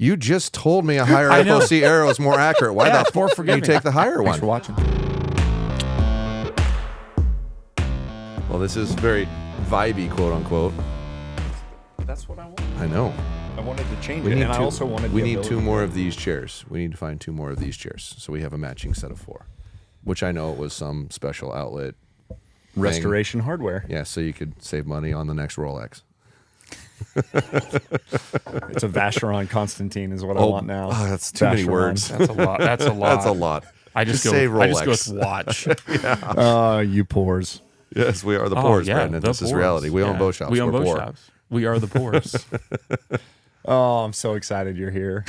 You just told me a higher FOC arrow is more accurate. Why the fuck did you take the higher one? Thanks for watching. Well, this is very vibey, quote unquote. That's what I want. I know. I wanted to change it, and I also wanted. We need 2 more of these chairs. We need to find 2 more of these chairs, so we have a matching set of 4. Which I know it was some special outlet restoration hardware. Yeah, so you could save money on the next Rolex. It's a Vacheron Constantine is what I want now. Oh, that's too many words. That's a lot. That's a lot. That's a lot. I just go with watch. Yeah. You pores. Yes, we are the pores, Brandon. This is reality. We own bow shops. We own bow shops. We are the pores. Oh, I'm so excited you're here.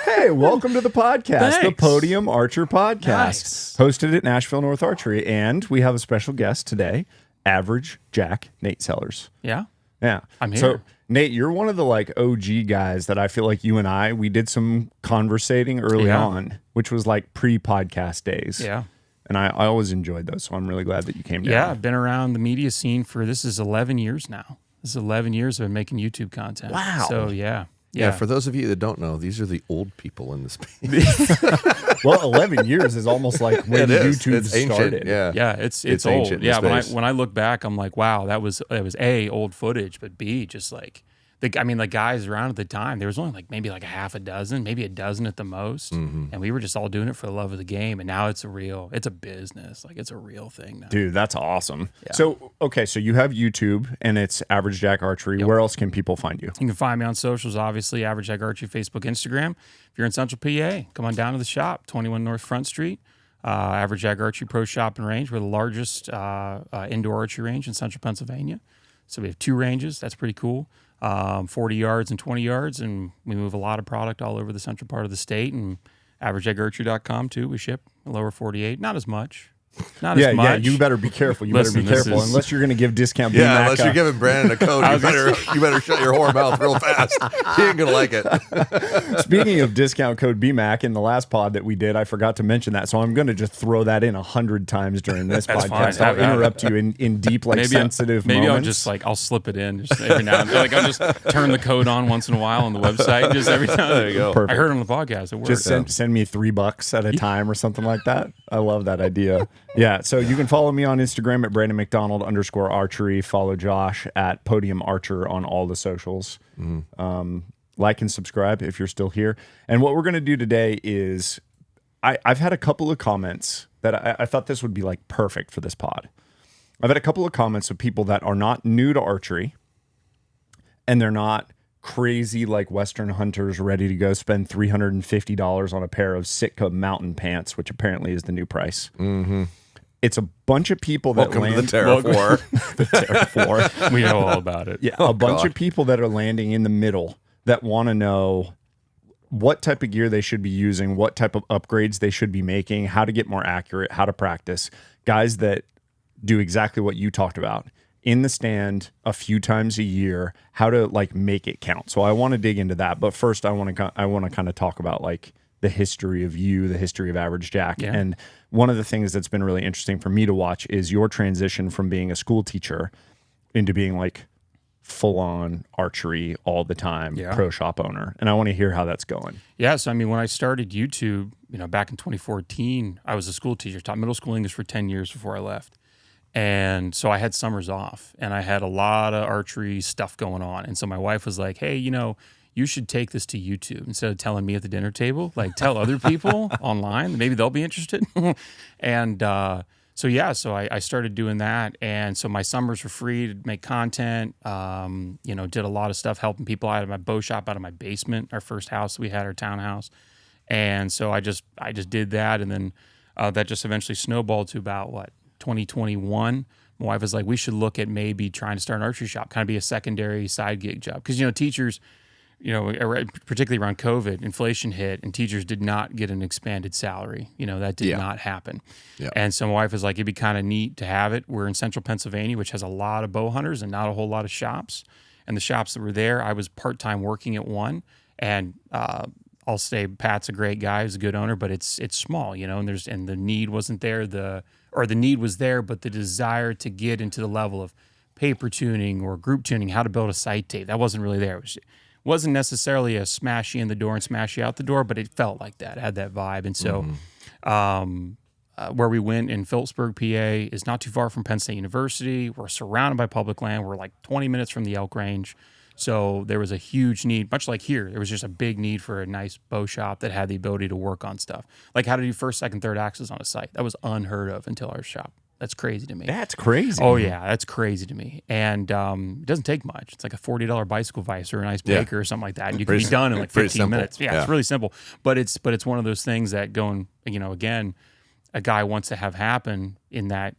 Hey, welcome to the podcast, the Podium Archer Podcast, hosted at Nashville North Archery. And we have a special guest today, Average Jack, Nate Sellers. Yeah? Yeah. I'm here. So, Nate, you're one of the OG guys that I feel like you and we did some conversating early on, which was like pre-podcast days. Yeah. And I always enjoyed those, so I'm really glad that you came down. Yeah, I've been around the media scene for, this is 11 years now. This is 11 years I've been making YouTube content. Wow. So, yeah. Yeah, for those of you that don't know, these are the old people in the space. Well, 11 years is almost like when YouTube started. Yeah, it's old. Ancient Yeah, when I look back, I'm like, wow, that was A, old footage, but B, just like, the guys around at the time, there was only maybe a half a dozen, maybe a dozen at the most. And we were just all doing it for the love of the game. And now it's a business. It's a real thing now. Dude, that's awesome. Yeah. So you have YouTube and it's Average Jack Archery. Yep. Where else can people find you? You can find me on socials, obviously, Average Jack Archery, Facebook, Instagram. If you're in Central PA, come on down to the shop, 21 North Front Street. Average Jack Archery Pro Shop and Range. We're the largest indoor archery range in Central Pennsylvania. So we have 2 ranges. That's pretty cool. 40 yards and 20 yards, and we move a lot of product all over the central part of the state, and averagejagarchery.com too. We ship lower 48, not as much. As much. Yeah, you better be careful. Better be careful unless you're going to give discount. Yeah, unless you're giving Brandon a code, you better shut your whore mouth real fast. He ain't gonna like it. Speaking of discount code BMAC, in the last pod that we did, I forgot to mention that, so I'm going to just throw that in 100 times during this podcast. Fine. I'll interrupt you in deep, sensitive maybe moments. I'll just I'll slip it in just every now and then. I'll just turn the code on once in a while on the website, just every time. There you go. Perfect. I heard it on the podcast. It worked. Just send me $3 at a time or something like that. I love that idea. Yeah, so you can follow me on Instagram at @BrandonMcDonald_archery. Follow Josh at Podium Archer on all the socials. Like and subscribe if you're still here. And what we're going to do today is I've had a couple of comments that I thought this would be perfect for this pod. I've had a couple of comments of people that are not new to archery and they're not crazy Western hunters ready to go spend $350 on a pair of Sitka mountain pants, which apparently is the new price. It's a bunch of people that Welcome to the Terra 4. The Terra 4. We know all about it. Yeah, a bunch of people that are landing in the middle that want to know what type of gear they should be using, what type of upgrades they should be making, how to get more accurate, how to practice. Guys that do exactly what you talked about. In the stand a few times a year, how to make it count. So I want to dig into that, but first I want to kind of talk about the history of you, the history of Average Jack. Yeah. And one of the things that's been really interesting for me to watch is your transition from being a school teacher into being full on archery all the time, pro shop owner. And I want to hear how that's going. Yeah, so when I started YouTube, back in 2014, I was a school teacher, taught middle school English for 10 years before I left. And so I had summers off and I had a lot of archery stuff going on. And so my wife was like, hey, you should take this to YouTube instead of telling me at the dinner table, tell other people online, maybe they'll be interested. And so I started doing that. And so my summers were free to make content, did a lot of stuff, helping people out of my bow shop, out of my basement, our first house we had, our townhouse. And so I just did that. And then that just eventually snowballed to about 2021, my wife was like, we should look at maybe trying to start an archery shop, kind of be a secondary side gig job. Because, teachers, particularly around COVID, inflation hit and teachers did not get an expanded salary. That did not happen. Yeah. And so my wife was like, it'd be kind of neat to have it. We're in central Pennsylvania, which has a lot of bow hunters and not a whole lot of shops. And the shops that were there, I was part-time working at one. And I'll say Pat's a great guy, he's a good owner, but it's small, and the need wasn't there. The need was there, but the desire to get into the level of paper tuning or group tuning, how to build a sight tape, that wasn't really there. Wasn't necessarily a smash you in the door and smash you out the door, but it felt like that. It had that vibe. And so where we went in Phillipsburg, PA is not too far from Penn State University. We're surrounded by public land. We're like 20 minutes from the elk range. So there was a huge need, much like here, there was just a big need for a nice bow shop that had the ability to work on stuff. Like how to do first, second, third axes on a site. That was unheard of until our shop. That's crazy to me. That's crazy. Oh, yeah, that's crazy to me. And it doesn't take much. It's like a $40 bicycle vise or a nice baker or something like that. And you can be done in like 15 minutes. Yeah, it's really simple. But it's one of those things that going, again, a guy wants to have happen in that,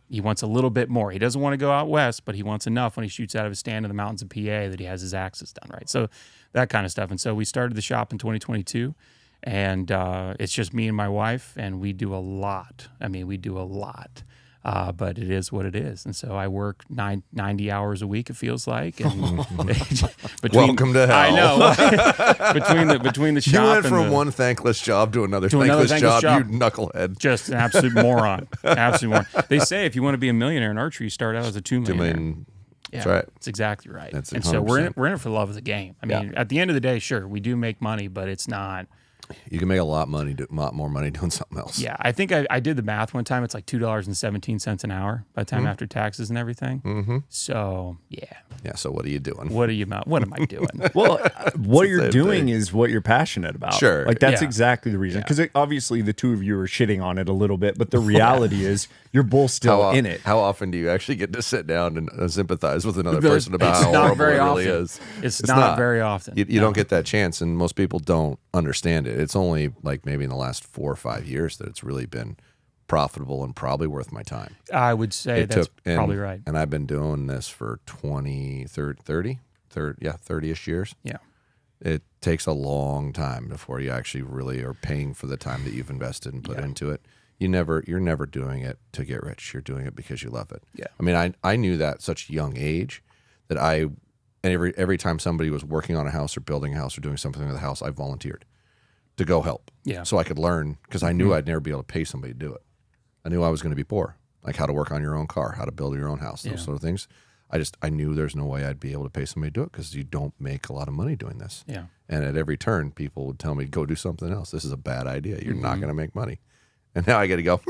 he wants a little bit more. He doesn't want to go out west, but he wants enough when he shoots out of his stand in the mountains of PA that he has his axes done right. So that kind of stuff. And so we started the shop in 2022, and it's just me and my wife, and we do a lot. I mean, we do a lot. But it is what it is. And so I work 90 hours a week, it feels like. And Welcome to hell. I know. between the shop you went and from one thankless job to another thankless job, you knucklehead. Just an absolute moron. Absolute moron. They say if you want to be a millionaire in archery, you start out as a $2 million. Yeah, that's right. That's exactly right. That's and so we're in it for the love of the game. I mean, at the end of the day, sure, we do make money, but it's not. You can make a lot more money doing something else. Yeah, I think I did the math one time. It's like $2.17 an hour by the time after taxes and everything. Mm-hmm. So yeah. So what are you doing? What am I doing? Well, what you're doing is what you're passionate about. Sure, like that's exactly the reason. Because obviously the two of you are shitting on it a little bit, but the reality is you're both still in it. How often do you actually get to sit down and sympathize with another person about how horrible it really is? It's not very often. You don't get that chance, and most people don't understand it. It's only like maybe in the last 4 or 5 years that it's really been profitable and probably worth my time. I would say probably right. And I've been doing this for 30-ish years. Yeah. It takes a long time before you actually really are paying for the time that you've invested and put into it. You're never doing it to get rich. You're doing it because you love it. Yeah. I mean, I knew that at such a young age that every time somebody was working on a house or building a house or doing something with a house, I volunteered to go help. Yeah. So I could learn, because I knew I'd never be able to pay somebody to do it. I knew I was going to be poor, like how to work on your own car, how to build your own house, those sort of things. I knew there's no way I'd be able to pay somebody to do it, because you don't make a lot of money doing this. Yeah. And at every turn, people would tell me, go do something else. This is a bad idea. You're not going to make money. And now I get to go,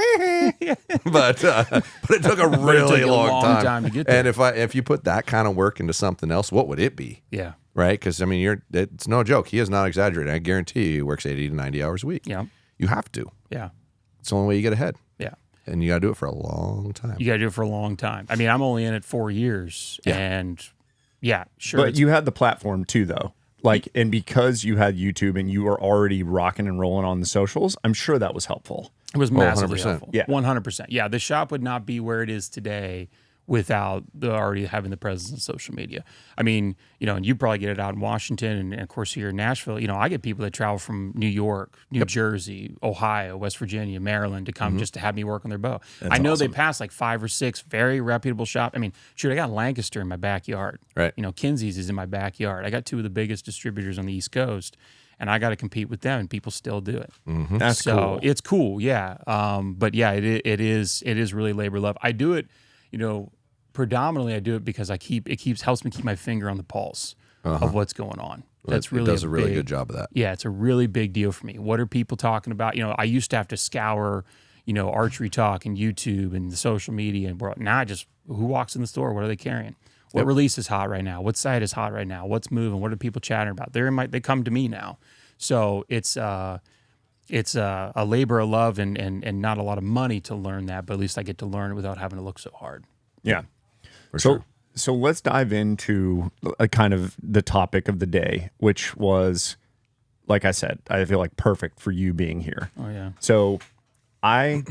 but it took a really long time to get there. And if you put that kind of work into something else, what would it be? Yeah. Right? Because, I mean, it's no joke. He is not exaggerating. I guarantee you he works 80 to 90 hours a week. Yeah. You have to. Yeah. It's the only way you get ahead. Yeah. And you got to do it for a long time. You got to do it for a long time. I mean, I'm only in it 4 years. Yeah. And sure. But you had the platform too, though. Like, and because you had YouTube and you were already rocking and rolling on the socials, I'm sure that was helpful. It was massively 100%. helpful. Yeah. 100%. Yeah. The shop would not be where it is today without already having the presence of social media. I mean, and you probably get it out in Washington, and of course here in Nashville, I get people that travel from New York, New Jersey, Ohio, West Virginia, Maryland to come just to have me work on their bow. I know they pass like 5 or 6 very reputable shops. I mean, shoot, I got Lancaster in my backyard. Right. Kinsey's is in my backyard. I got 2 of the biggest distributors on the East Coast, and I got to compete with them, and people still do it. Mm-hmm. That's cool. It's cool, yeah. But yeah, it is really labor love. I do it, predominantly I do it because helps me keep my finger on the pulse of what's going on. That's really it does a really good job of that. Yeah, it's a really big deal for me. What are people talking about? I used to have to scour, archery talk and YouTube and the social media, and now I just, who walks in the store? What are they carrying? What release is hot right now? What site is hot right now? What's moving? What are people chatting about? They come to me now. So it's a labor of love and not a lot of money to learn that, but at least I get to learn it without having to look so hard. Yeah. For sure. So let's dive into a kind of the topic of the day, which was, like I said, I feel like perfect for you being here. Oh yeah. So I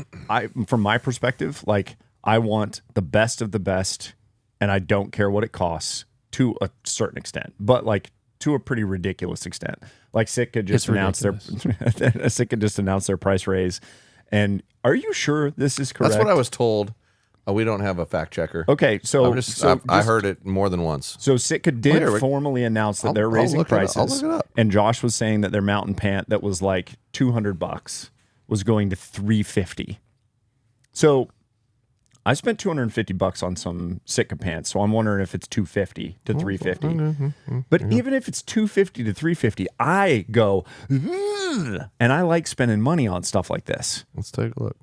from my perspective, like I want the best of the best, and I don't care what it costs to a certain extent, but like to a pretty ridiculous extent. Like Sitka just announced their price raise. And are you sure this is correct? That's what I was told. We don't have a fact checker. Okay, so I heard it more than once. So Sitka did formally announce that they're raising prices. I'll look it up. And Josh was saying that their mountain pant that was like $200 was going to $350. So I spent $250 on some Sitka pants, so I'm wondering if it's $250 to $350. But even if it's $250 to $350, I go, ugh, and I like spending money on stuff like this. Let's take a look.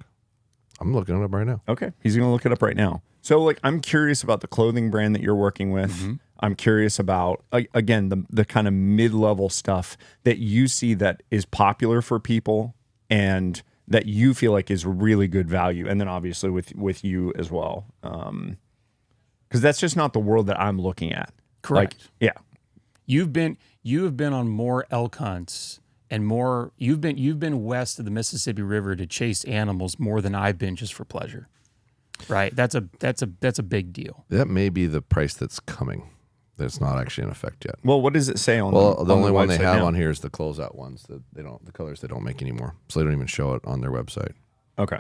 I'm looking it up right now. Okay, he's going to look it up right now. So, like, I'm curious about the clothing brand that you're working with. I'm curious about, again, the kind of mid-level stuff that you see that is popular for people and that you feel like is really good value. And then obviously with you as well. Because that's just not the world that I'm looking at. Correct. Like, yeah. You have been on more elk hunts and more. You've been west of the Mississippi River to chase animals more than I've been just for pleasure. Right. That's a big deal. That may be the price that's coming. That's not actually in effect yet. Well, what does it say on the only one they website have now? on here is the closeout ones that the colors they don't make anymore, so they don't even show it on their website. Okay.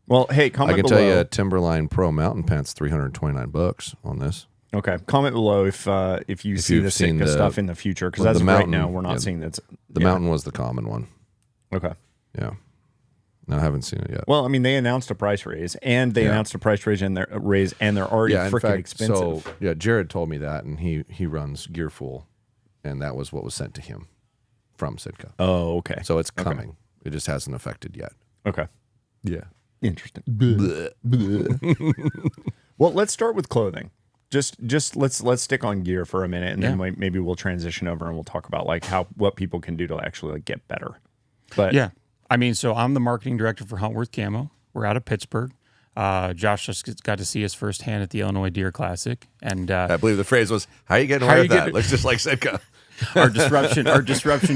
Well, hey, comment I can below. tell you, Timberline Pro mountain pants, $329 on this. Okay. Comment below if you see the Sitka stuff in the future, because as of right now, we're not seeing that. The mountain was the common one. Okay. Yeah. No, I haven't seen it yet. Well, I mean, they announced a price raise, and they announced a price raise, and they're already freaking expensive. So yeah, Jared told me that, and he runs Gearful, and that was what was sent to him from Sitka. Oh, okay. So it's coming. It just hasn't affected yet. Okay. Yeah. Interesting. Well, let's start with clothing. Just let's stick on gear for a minute, and then maybe we'll transition over and we'll talk about like what people can do to actually like get better. But yeah. I mean, so I'm the marketing director for Huntworth Camo. We're out of Pittsburgh. Josh just got to see us firsthand at the Illinois Deer Classic, and I believe the phrase was, "How are you getting away with that?" Looks just like Sitka. our disruption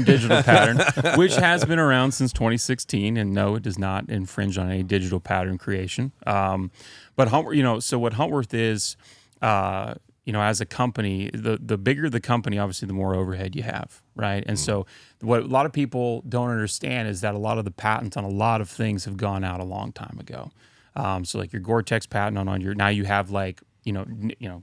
digital pattern, which has been around since 2016, and no, it does not infringe on any digital pattern creation. But Huntworth, so what Huntworth is, as a company, the bigger the company, obviously, the more overhead you have, right? And so what a lot of people don't understand is that a lot of the patents on a lot of things have gone out a long time ago. So like your Gore-Tex patent on your, now you have like,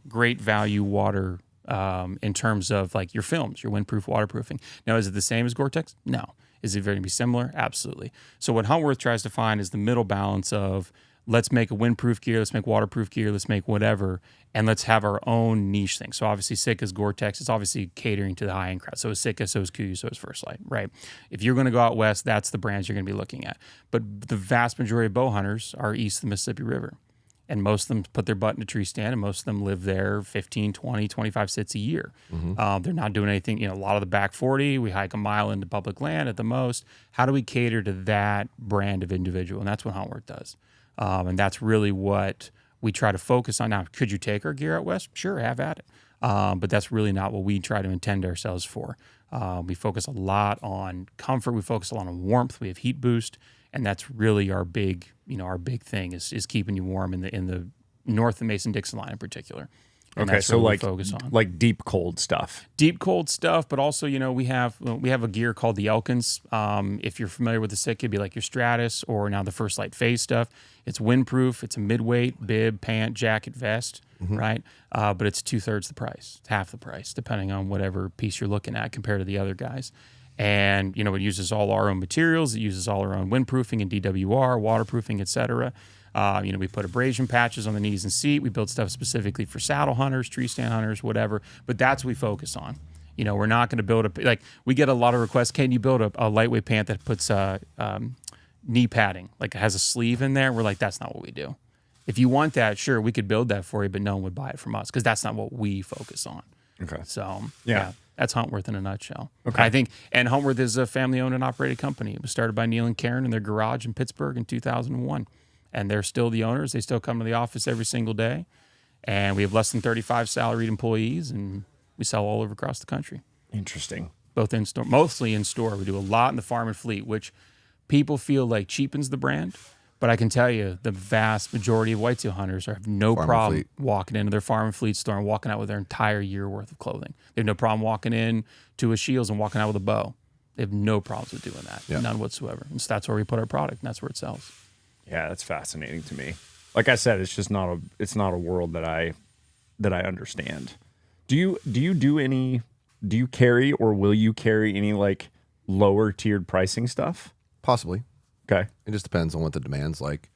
great value water in terms of like your films, your windproof, waterproofing. Now, is it the same as Gore-Tex? No. Is it going to be similar? Absolutely. So what Huntworth tries to find is the middle balance of, let's make a windproof gear, let's make waterproof gear, let's make whatever, and let's have our own niche thing. So obviously Sitka's Gore-Tex, it's obviously catering to the high-end crowd. So is Sitka, so is Kuiu, so is First Light, right? If you're going to go out west, that's the brands you're going to be looking at. But the vast majority of bow hunters are east of the Mississippi River. And most of them put their butt in a tree stand, and most of them live there 15, 20, 25 sits a year. They're not doing anything. A lot of the back 40, we hike a mile into public land at the most. How do we cater to that brand of individual? And that's what Huntworth does. And that's really what we try to focus on. Now, could you take our gear out west? Sure, have at it. But that's really not what we try to intend ourselves for. We focus a lot on comfort. We focus a lot on warmth. We have heat boost. And that's really our big thing is keeping you warm in the north of Mason-Dixon line in particular. And okay, that's so really focus on. like deep cold stuff. Deep cold stuff, but also we have a gear called the Elkins. If you're familiar with the Sitka, it'd be like your Stratus or now the First Light Phase stuff. It's windproof. It's a midweight bib, pant, jacket, vest, right? But it's 2/3 the price. It's half the price, depending on whatever piece you're looking at compared to the other guys. And it uses all our own materials. It uses all our own windproofing and DWR, waterproofing, etc. We put abrasion patches on the knees and seat. We build stuff specifically for saddle hunters, tree stand hunters, whatever. But that's what we focus on. We're not going to build we get a lot of requests. Can you build a lightweight pant that puts knee padding, like it has a sleeve in there? We're like, that's not what we do. If you want that, sure, we could build that for you, but no one would buy it from us because that's not what we focus on. Okay. So yeah. That's Huntworth in a nutshell. Okay. I think, and Huntworth is a family-owned and operated company. It was started by Neil and Karen in their garage in Pittsburgh in 2001. And they're still the owners. They still come to the office every single day. And we have less than 35 salaried employees, and we sell all over across the country. Interesting. Both in store, mostly in store. We do a lot in the farm and fleet, which people feel like cheapens the brand. But I can tell you, the vast majority of whitetail hunters have no problem walking into their farm and fleet store and walking out with their entire year worth of clothing. They have no problem walking in to a Shields and walking out with a bow. They have no problems with doing that, none whatsoever. And so that's where we put our product, and that's where it sells. Yeah, that's fascinating to me. Like I said, it's just not a world that I understand. Do you carry or will you carry any like lower tiered pricing stuff? Possibly. Okay. It just depends on what the demand's like.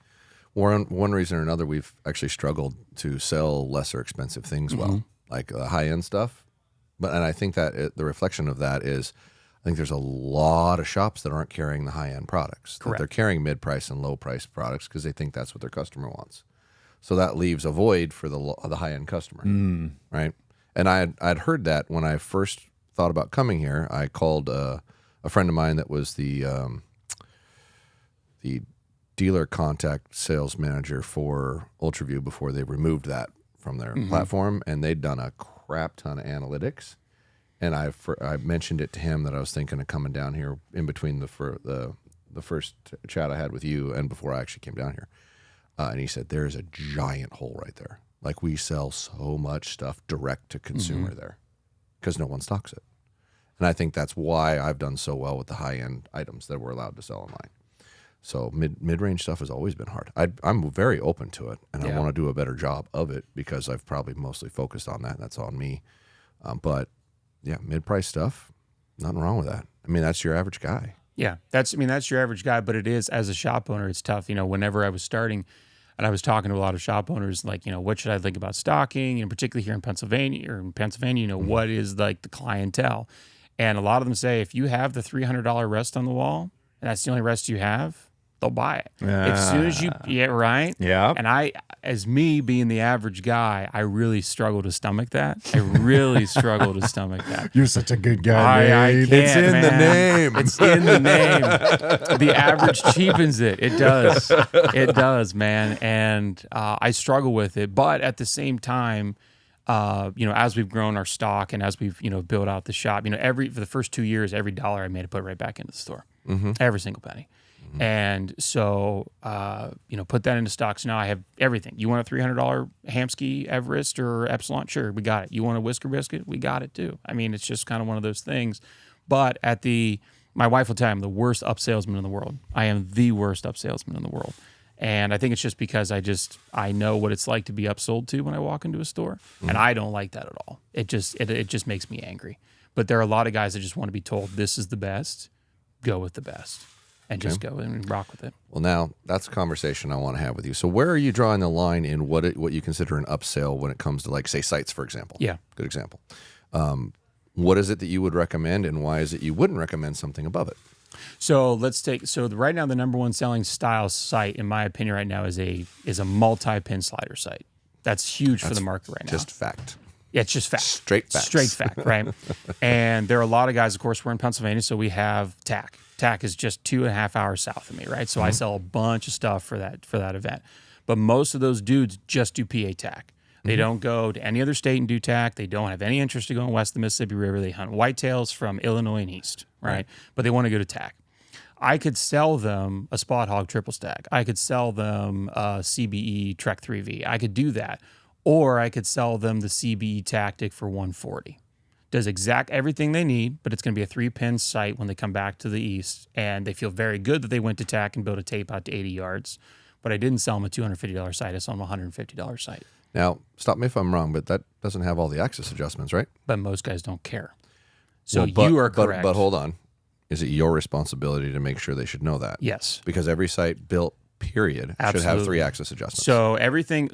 one reason or another, we've actually struggled to sell lesser expensive things well, like high-end stuff. And I think that the reflection of that is, I think there's a lot of shops that aren't carrying the high-end products. Correct. They're carrying mid-price and low-price products because they think that's what their customer wants. So that leaves a void for the high-end customer, right? And I'd heard that when I first thought about coming here. I called a friend of mine that was the dealer contact sales manager for UltraView before they removed that from their platform, and they'd done a crap ton of analytics. And I mentioned it to him that I was thinking of coming down here in between the first chat I had with you and before I actually came down here. And he said, there's a giant hole right there. Like, we sell so much stuff direct to consumer there because no one stocks it. And I think that's why I've done so well with the high-end items that we're allowed to sell online. So mid-range stuff has always been hard. I'm very open to it, and I want to do a better job of it because I've probably mostly focused on that, and that's on me. But yeah, mid-price stuff, nothing wrong with that. I mean, that's your average guy. Yeah, that's your average guy, but it is, as a shop owner, it's tough. Whenever I was starting and I was talking to a lot of shop owners, like, what should I think about stocking? And particularly here in Pennsylvania, what is like the clientele? And a lot of them say, if you have the $300 rest on the wall, and that's the only rest you have, they'll buy it. As soon as you, right? Yeah. And as me being the average guy, I really struggle to stomach that. I really struggle to stomach that. You're such a good guy. I can't, It's in the name. It's in the name. The average cheapens it. It does. It does, man. And I struggle with it. But at the same time, as we've grown our stock and as we've, built out the shop, for the first 2 years, every dollar I made, I put right back into the store. Every single penny. And so, put that into stocks. Now I have everything. You want a $300 Hamsky Everest or Epsilon? Sure, we got it. You want a Whisker Biscuit? We got it too. I mean, it's just kind of one of those things. But my wife will tell you I'm the worst upsalesman in the world. I am the worst upsalesman in the world. And I think it's just because I know what it's like to be upsold to when I walk into a store. And I don't like that at all. It just makes me angry. But there are a lot of guys that just want to be told this is the best, go with the best. And just go and rock with it. Well, now that's a conversation I want to have with you. So where are you drawing the line in what you consider an upsell when it comes to, like, say, sites, for example? Yeah. Good example. What is it that you would recommend, and why is it you wouldn't recommend something above it? So right now the number one selling style site, in my opinion, right now is a multi-pin slider site. That's huge for the market right now. Just fact. Yeah, it's just fact. Straight facts. Straight fact, right? And there are a lot of guys, of course, we're in Pennsylvania, so we have TAC. TAC is just 2.5 hours south of me, right? So I sell a bunch of stuff for that event. But most of those dudes just do PA TAC. They don't go to any other state and do TAC. They don't have any interest in going west of the Mississippi River. They hunt whitetails from Illinois and east, right? But they want to go to TAC. I could sell them a Spot Hog triple stack. I could sell them a CBE Trek 3V. I could do that. Or I could sell them the CBE Tactic for $140. Does exact everything they need, but it's going to be a 3-pin site when they come back to the east, and they feel very good that they went to TAC and built a tape out to 80 yards. But I didn't sell them a $250 site. I sold them a $150 site. Now, stop me if I'm wrong, but that doesn't have all the access adjustments, right? But most guys don't care. So you are correct. But hold on. Is it your responsibility to make sure they should know that? Yes. Because every site built, period, should have 3 access adjustments. So everything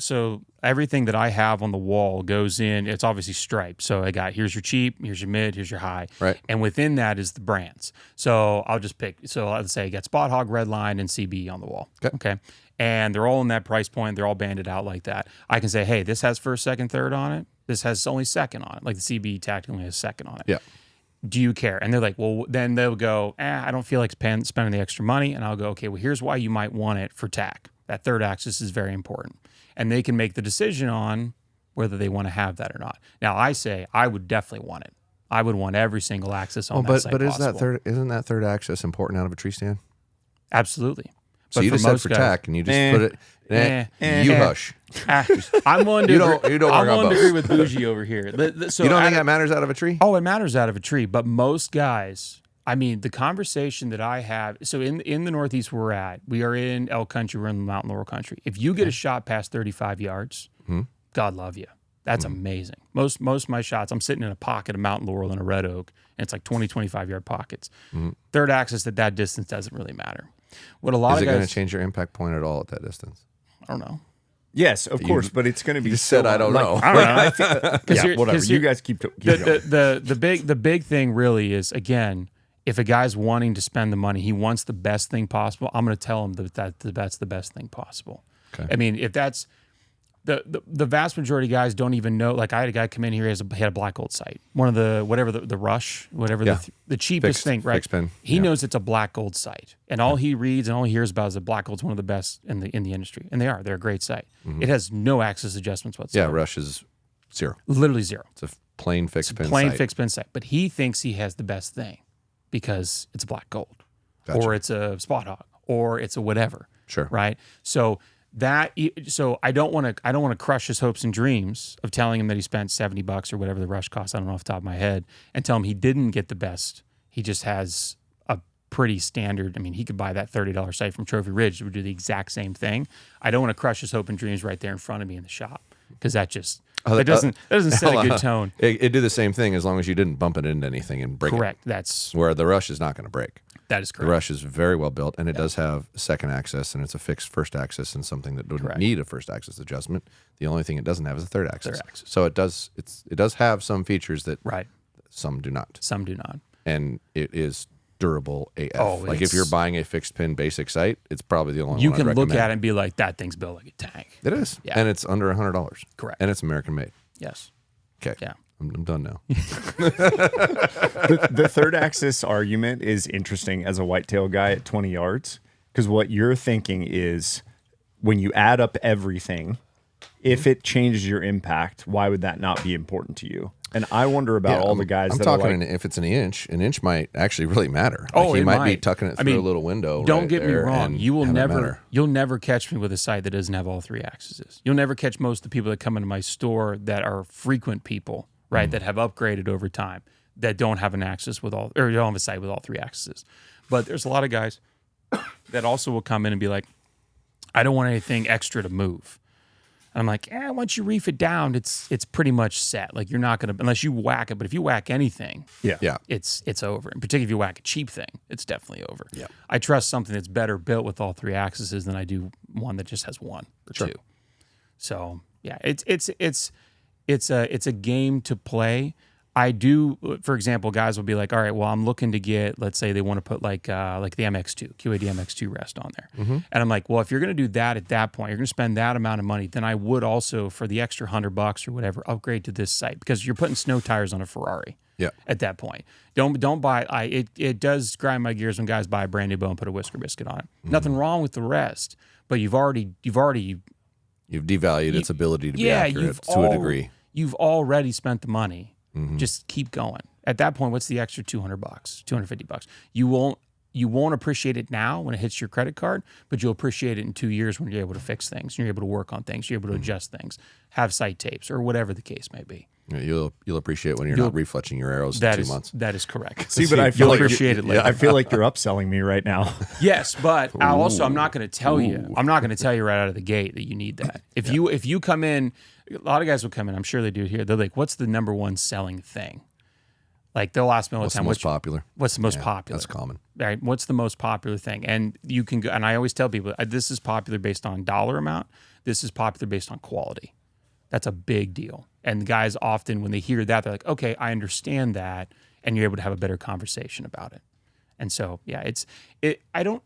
that I have on the wall goes in, it's obviously striped. So I got, here's your cheap, here's your mid, here's your high. Right. And within that is the brands. So I'll just pick, so let's say I got Spot Hog, Redline, and CBE on the wall. Okay. And they're all in that price point. They're all banded out like that. I can say, hey, this has first, second, third on it. This has only second on it. Like the CBE Tactic only has second on it. Yeah. Do you care? And they're like, well, then they'll go, I don't feel like spending the extra money. And I'll go, okay, well, here's why you might want it for TAC. That third axis is very important. And they can make the decision on whether they want to have that or not. Now, I say I would definitely want it. I would want every single axis on that site. But possible. Isn't that third axis important out of a tree stand? Absolutely. So you just said for TAC, and you just put it. You hush. I'm willing to agree with Bougie over here. So you don't think that matters out of a tree? Oh, it matters out of a tree. But most guys, I mean, the conversation that I have. So in the Northeast where we're at, we are in elk country. We're in the mountain laurel country. If you get a shot past 35 yards, God love you. That's amazing. Most of my shots, I'm sitting in a pocket of mountain laurel and a red oak, and it's like 20, 25 yard pockets. Third axis at that distance doesn't really matter. What a lot of guys, is it going to change your impact point at all at that distance? I don't know. Yes, of course, but it's going to be. You said I don't know. I don't know. Yeah, whatever. You guys keep going. The big thing really is, again, if a guy's wanting to spend the money, he wants the best thing possible. I'm going to tell him that's the best thing possible. Okay. I mean, if that's the vast majority of guys don't even know. Like I had a guy come in here, he had a black gold sight, one of the whatever the Rush, whatever the cheapest thing, right? Fixed pin. He knows it's a black gold sight, and all he reads and all he hears about is that black gold's one of the best in the industry, and they're a great sight. It has no axis adjustments whatsoever. Yeah, Rush is 0. Literally 0. It's a plain fixed pin. Plain sight. fixed pin sight, but he thinks he has the best thing because it's a black gold, Gotcha. or it's a spot hog, or it's a whatever. Sure. Right. So I don't want to crush his hopes and dreams of telling him that he spent $70 or whatever the Rush costs. I don't know off the top of my head, and tell him he didn't get the best. He just has a pretty standard. I mean, he could buy that $30 sight from Trophy Ridge that would do the exact same thing. I don't want to crush his hope and dreams right there in front of me in the shop, because that doesn't set a good tone. It did the same thing as long as you didn't bump it into anything and break Correct. it. That's Where the Rush is not going to break. That is The correct. Rush is very well built, and it does have second axis, and it's a fixed first axis, and something that doesn't need a first axis adjustment. The only thing it doesn't have is a third axis. So it does have some features that some do not. Some do not. And it is durable AF. Oh, like if you're buying a fixed pin basic sight, it's probably the only You one I'd can look recommend. at it and be like, that thing's built like a tank. It is. Yeah. And it's under $100. Correct. And it's American made. Yes. Okay. Yeah. I'm done now. The third axis argument is interesting as a whitetail guy at 20 yards, because what you're thinking is when you add up everything, if it changes your impact, why would that not be important to you? And I wonder about all the guys I'm that talking are like, if it's an inch might actually really matter. Oh, he it might be might. tucking it through a little window. Don't right get me there wrong. and You'll have it matter. never catch me with a sight that doesn't have all 3 axes. You'll never catch most of the people that come into my store that are frequent people, right? That have upgraded over time, that don't have an axis with all, or don't have a sight with all 3 axes. But there's a lot of guys that also will come in and be like, I don't want anything extra to move. And I'm like, once you reef it down, it's pretty much set. Like you're not gonna, unless you whack it. But if you whack anything, Yeah. it's over. In particular, if you whack a cheap thing, it's definitely over. Yeah. I trust something that's better built with all 3 axes than I do one that just has 1 or 2. So yeah, it's a game to play. I do, for example, guys will be like, all right, well, I'm looking to get, let's say they want to put like the MX2, QAD MX2 rest on there. And I'm like, well, if you're going to do that at that point, you're going to spend that amount of money, then I would also, for the extra $100 or whatever, upgrade to this sight, because you're putting snow tires on a Ferrari. Yeah. At that point, don't buy. It does grind my gears when guys buy a brand new bow and put a whisker biscuit on it. Nothing wrong with the rest, but you've devalued its ability to be accurate to a degree. You've already spent the money. Just keep going. At that point, what's the extra $200, $250? You won't appreciate it now when it hits your credit card, but you'll appreciate it in 2 years when you're able to fix things, you're able to work on things, you're able to adjust things, have sight tapes, or whatever the case may be. Yeah, you'll appreciate when you're not refletching your arrows in 2 months. That is correct. see, but I feel like appreciate it later. I feel like you're upselling me right now. Yes, but I'm not going to tell you. I'm not going to tell you right out of the gate that you need that. If you come in, a lot of guys will come in. I'm sure they do here. They're like, "What's the number one selling thing?" Like they'll ask me all the time. What's the most popular? What's the most popular? That's common. Right. What's the most popular thing? And you can go. And I always tell people, this is popular based on dollar amount. This is popular based on quality. That's a big deal. And guys often, when they hear that, they're like, "Okay, I understand that," and you're able to have a better conversation about it. And so, yeah, I don't.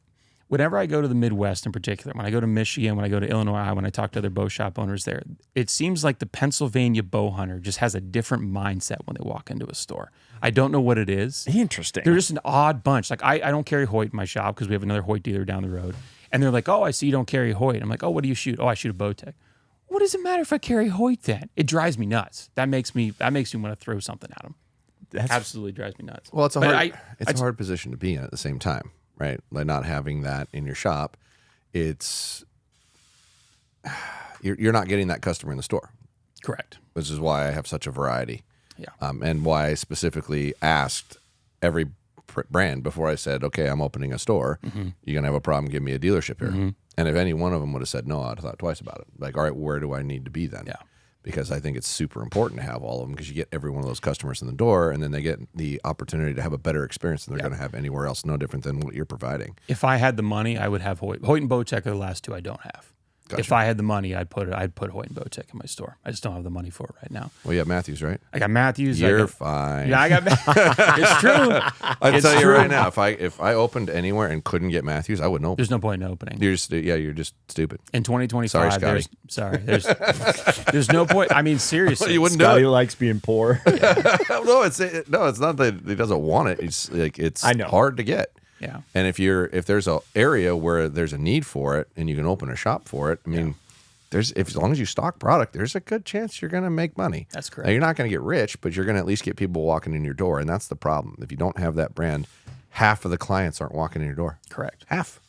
Whenever I go to the Midwest in particular, when I go to Michigan, when I go to Illinois, when I talk to other bow shop owners there, it seems like the Pennsylvania bow hunter just has a different mindset when they walk into a store. I don't know what it is. Interesting. They're just an odd bunch. Like I don't carry Hoyt in my shop because we have another Hoyt dealer down the road. And they're like, "Oh, I see you don't carry Hoyt." I'm like, "Oh, what do you shoot?" "Oh, I shoot a Bowtech." What does it matter if I carry Hoyt then? It drives me nuts. That makes me want to throw something at them. That absolutely drives me nuts. Well, it's a hard position to be in at the same time. Right, like not having that in your shop, you're not getting that customer in the store. Correct. Which is why I have such a variety. Yeah. And why I specifically asked every brand before I said, "Okay, I'm opening a store. You're gonna have a problem. Give me a dealership here." And if any one of them would have said no, I'd have thought twice about it. Like, all right, where do I need to be then? Yeah. Because I think it's super important to have all of them, because you get every one of those customers in the door, and then they get the opportunity to have a better experience than they're going to have anywhere else, no different than what you're providing. If I had the money, I would have Hoyt. Hoyt and Bowtech are the last two I don't have. Gotcha. If I had the money, I'd put Hoyt and Bowtech in my store. I just don't have the money for it right now. Well, you have Matthews, right? I got Matthews. You're fine. Yeah, I got. It's true. I'll tell you right now, if I opened anywhere and couldn't get Matthews, I wouldn't open. There's no point in opening. You're just stupid. In 2025, Sorry, there's no point. I mean, seriously, You wouldn't Scotty do it. likes being poor. No, it's not that he doesn't want it. It's like it's hard to get. Yeah. And if there's a area where there's a need for it and you can open a shop for it, I mean, as long as you stock product, there's a good chance you're going to make money. That's correct. Now, you're not going to get rich, but you're going to at least get people walking in your door, and that's the problem. If you don't have that brand, half of the clients aren't walking in your door. Correct. Half.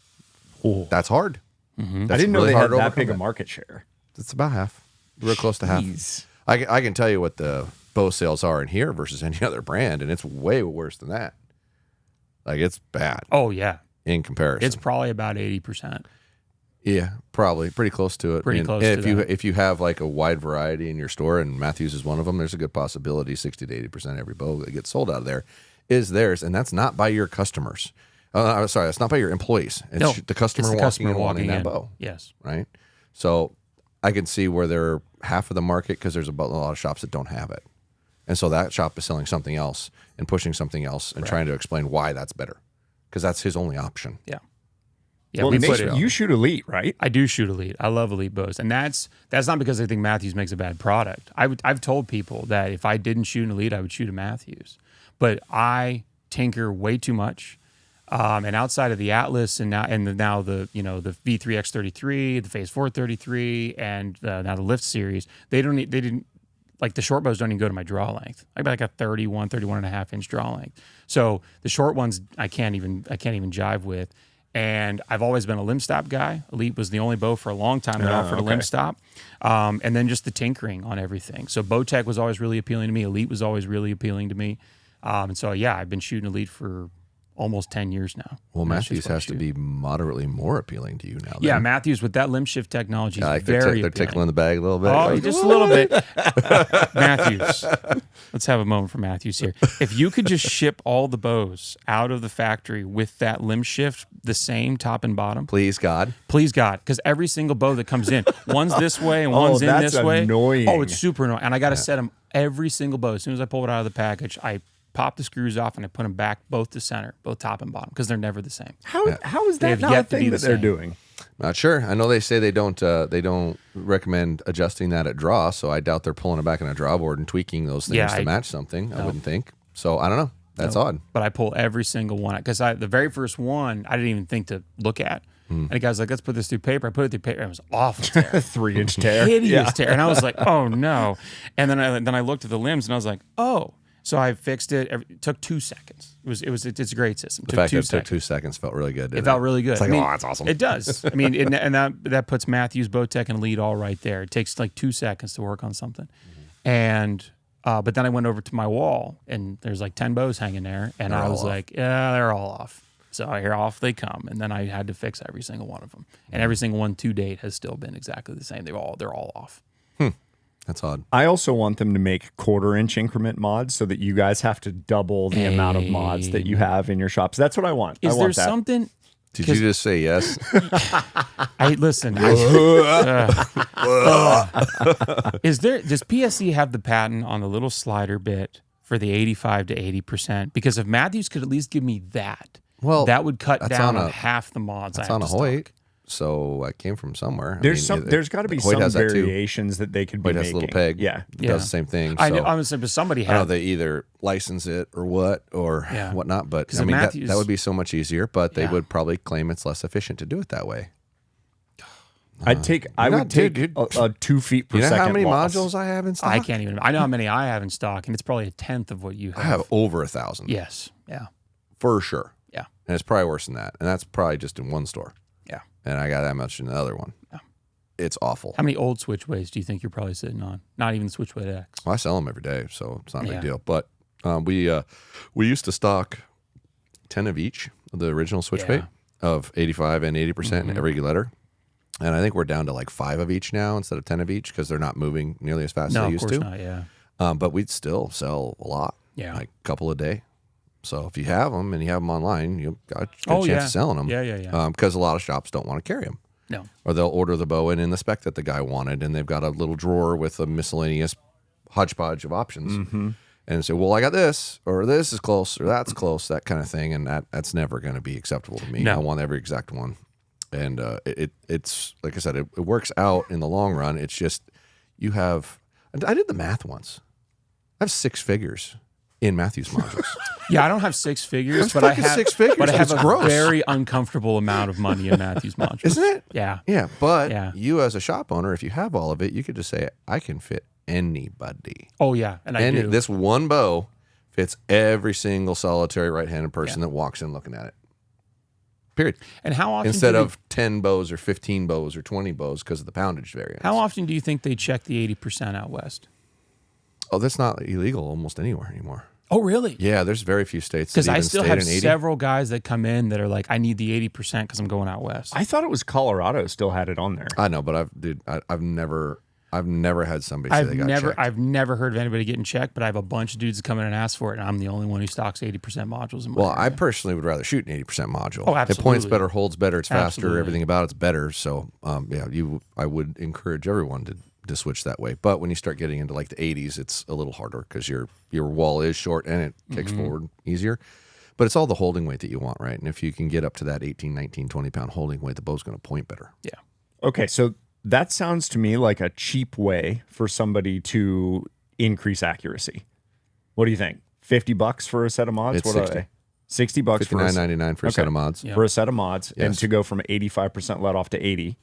Ooh. That's hard. I didn't know they had that big a market share. It's about half. Real close to half. I can tell you what the bow sales are in here versus any other brand, and it's way worse than that. Like, it's bad. Oh yeah. In comparison, It's probably about 80%. yeah, probably pretty close to it. Pretty close to that. If you have like a wide variety in your store, and Matthews is one of them, there's a good possibility 60 to 80% every bow that gets sold out of there is theirs, and that's not by your customers. Sorry, that's not by your employees. It's the customer walking in wanting that bow. Yes. Right. So I can see where they're half of the market because there's a lot of shops that don't have it. And so that shop is selling something else and pushing something else and trying to explain why that's better, because that's his only option. Yeah. Yeah. Well, we Nate, put it. you shoot elite, right? I do shoot elite. I love elite bows, and that's not because I think Matthews makes a bad product. I've told people that if I didn't shoot an elite, I would shoot a Matthews, but I tinker way too much. And outside of the Atlas and now the the V3X33, the Phase 433, and now the Lift series, they didn't. Like the short bows don't even go to my draw length. I got like a 31 and a half inch draw length. So the short ones I can't even jive with. And I've always been a limb stop guy. Elite was the only bow for a long time that offered a limb stop. And then just the tinkering on everything. So Bowtech was always really appealing to me. Elite was always really appealing to me. And so yeah, I've been shooting Elite for almost 10 years now. Well, Matthews has to be moderately more appealing to you now. Yeah, Matthews with that limb shift technology is like very they're tickling the bag a little bit. Oh, just a little bit. Matthews. Let's have a moment for Matthews here. If you could just ship all the bows out of the factory with that limb shift, the same top and bottom. Please, God. Please, God. Because every single bow that comes in, one's this way and one's in this way. Annoying. Oh, it's super annoying. And I got to set them every single bow. As soon as I pull it out of the package, I pop the screws off and I put them back both to center, both top and bottom, because they're never the same. How is They that have not a yet to be thing the that they're same. doing? Not sure. I know they say they don't recommend adjusting that at draw, so I doubt they're pulling it back on a draw board and tweaking those things to match something. I wouldn't think. So I don't know. That's odd. But I pull every single one because the very first one I didn't even think to look at. And the guy's like, let's put this through paper. I put it through paper. It was awful tear. 3-inch tear. Hideous tear. And I was like, oh no. And then I looked at the limbs and I was like, oh. So I fixed it. It took 2 seconds. It's a great system. The fact that it took 2 seconds felt really good. It felt really good. It's like, oh, that's awesome. It does. I mean, and that puts Matthews, Bowtech, and Elite all right there. It takes like 2 seconds to work on something. And but then I went over to my wall and there's like 10 bows hanging there, and I was like, yeah, they're all off. So here off they come, and then I had to fix every single one of them, and every single one to date has still been exactly the same. They're all off. That's odd. I also want them to make 1/4-inch increment mods so that you guys have to double the amount of mods that you have in your shops. That's what I want. Is I there want that. something? Did you just say yes? Listen. Does PSE have the patent on the little slider bit for the 85 to 80%? Because if Matthews could at least give me that, that would cut down on half the mods. That's I have on a to stock. Hoyt. So I came from somewhere. There's got to be Hoyt some has that too. variations that they could be Hoyt has a making. little peg. Yeah. It does the same thing. I know. So I'm gonna say, but somebody I know had. they either license it or whatnot. But I mean, Matthews- that would be so much easier. But they would probably claim it's less efficient to do it that way. I would take a 2 feet per You know second how many loss. modules I have in stock? I can't even. I know how many I have in stock, and it's probably a tenth of what you have. I have over 1,000. Yes. Yeah. For sure. Yeah. And it's probably worse than that. And that's probably just in one store. Yeah. And I got that much in the other one. Yeah. It's awful. How many old switchways do you think you're probably sitting on? Not even Switchway X. Well, I sell them every day, so it's not a big deal. But we used to stock 10 of each of the original switch bait of 85 and 80% in every letter. And I think we're down to like 5 of each now instead of 10 of each because they're not moving nearly as fast as they used to. No, of course not, yeah. But we'd still sell a lot, like a couple a day. So if you have them and you have them online, you've got a good chance of selling them. Yeah. Because a lot of shops don't want to carry them. No. Or they'll order the bow in the spec that the guy wanted, and they've got a little drawer with a miscellaneous hodgepodge of options. And say, well, I got this, or this is close, or that's close, that kind of thing. And that's never going to be acceptable to me. No. I want every exact one. And it's like I said, it works out in the long run. It's just I did the math once. I have 6 figures in Matthew's modules. Yeah, I don't have 6 figures, but I have 6 figures. But I have it's a gross. very uncomfortable amount of money in Matthew's modules. Isn't it? Yeah. Yeah, but Yeah. you as a shop owner, if you have all of it, you could just say, I can fit anybody. Oh yeah, and I do. This one bow fits every single solitary right-handed person that walks in looking at it. Period. And how often Instead of 10 bows or 15 bows or 20 bows because of the poundage variance. How often do you think they check the 80% out west? Oh, that's not illegal almost anywhere anymore. Oh, really? Yeah, there's very few states Because that I even still state have an 80. several guys that come in that are like, I need the 80% because I'm going out west. I thought it was Colorado still had it on there. I know, but I've never had somebody say they got checked. I've never heard of anybody getting checked, but I have a bunch of dudes that come in and ask for it, and I'm the only one who stocks 80% modules in my Well, I area. personally would rather shoot an 80% module. Oh, It points absolutely. better, holds better, it's faster, Absolutely. everything about it's better. So, I would encourage everyone to switch that way. But when you start getting into like the 80s, it's a little harder because your wall is short and it kicks forward easier. But it's all the holding weight that you want, right? And if you can get up to that 18, 19, 20-pound holding weight, the bow's going to point better. Yeah. Okay, so that sounds to me like a cheap way for somebody to increase accuracy. What do you think? $50 for a set of mods? It's what 60. are they? $60 for $59.99 for a set of mods. Yeah. for a set of mods, and Yes. to go from 85% let off to 80.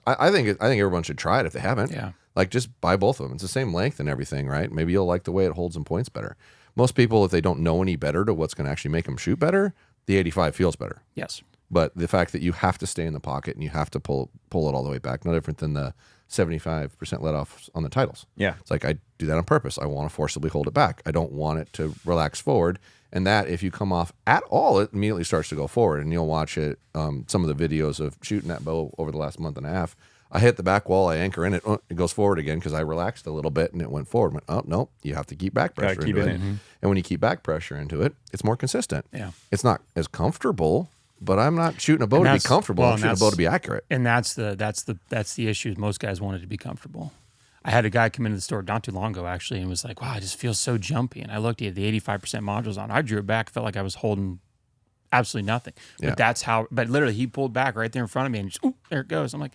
I think everyone should try it if they haven't. Yeah. Like just buy both of them. It's the same length and everything, right? Maybe you'll like the way it holds and points better. Most people, if they don't know any better to what's going to actually make them shoot better, the 85 feels better. Yes. But the fact that you have to stay in the pocket and you have to pull it all the way back, no different than the 75% let off on the titles. Yeah. It's like I do that on purpose. I want to forcibly hold it back. I don't want it to relax forward. And that if you come off at all, it immediately starts to go forward. And you'll watch it, some of the videos of shooting that bow over the last month and a half. I hit the back wall, I anchor in it, it goes forward again because I relaxed a little bit and it went forward. I went, oh, no, you have to keep back pressure Gotta keep into it it. in. And when you keep back pressure into it, it's more consistent. Yeah. It's not as comfortable, but I'm not shooting a bow And to be that's- comfortable. well, I'm and shooting a bow to be accurate. And that's the issue. Most guys wanted to be comfortable. I had a guy come into the store not too long ago, actually, and was like, wow, I just feel so jumpy. And I looked at the 85% modules on. I drew it back, felt like I was holding absolutely nothing. Yeah. But literally he pulled back right there in front of me and just, there it goes. I'm like,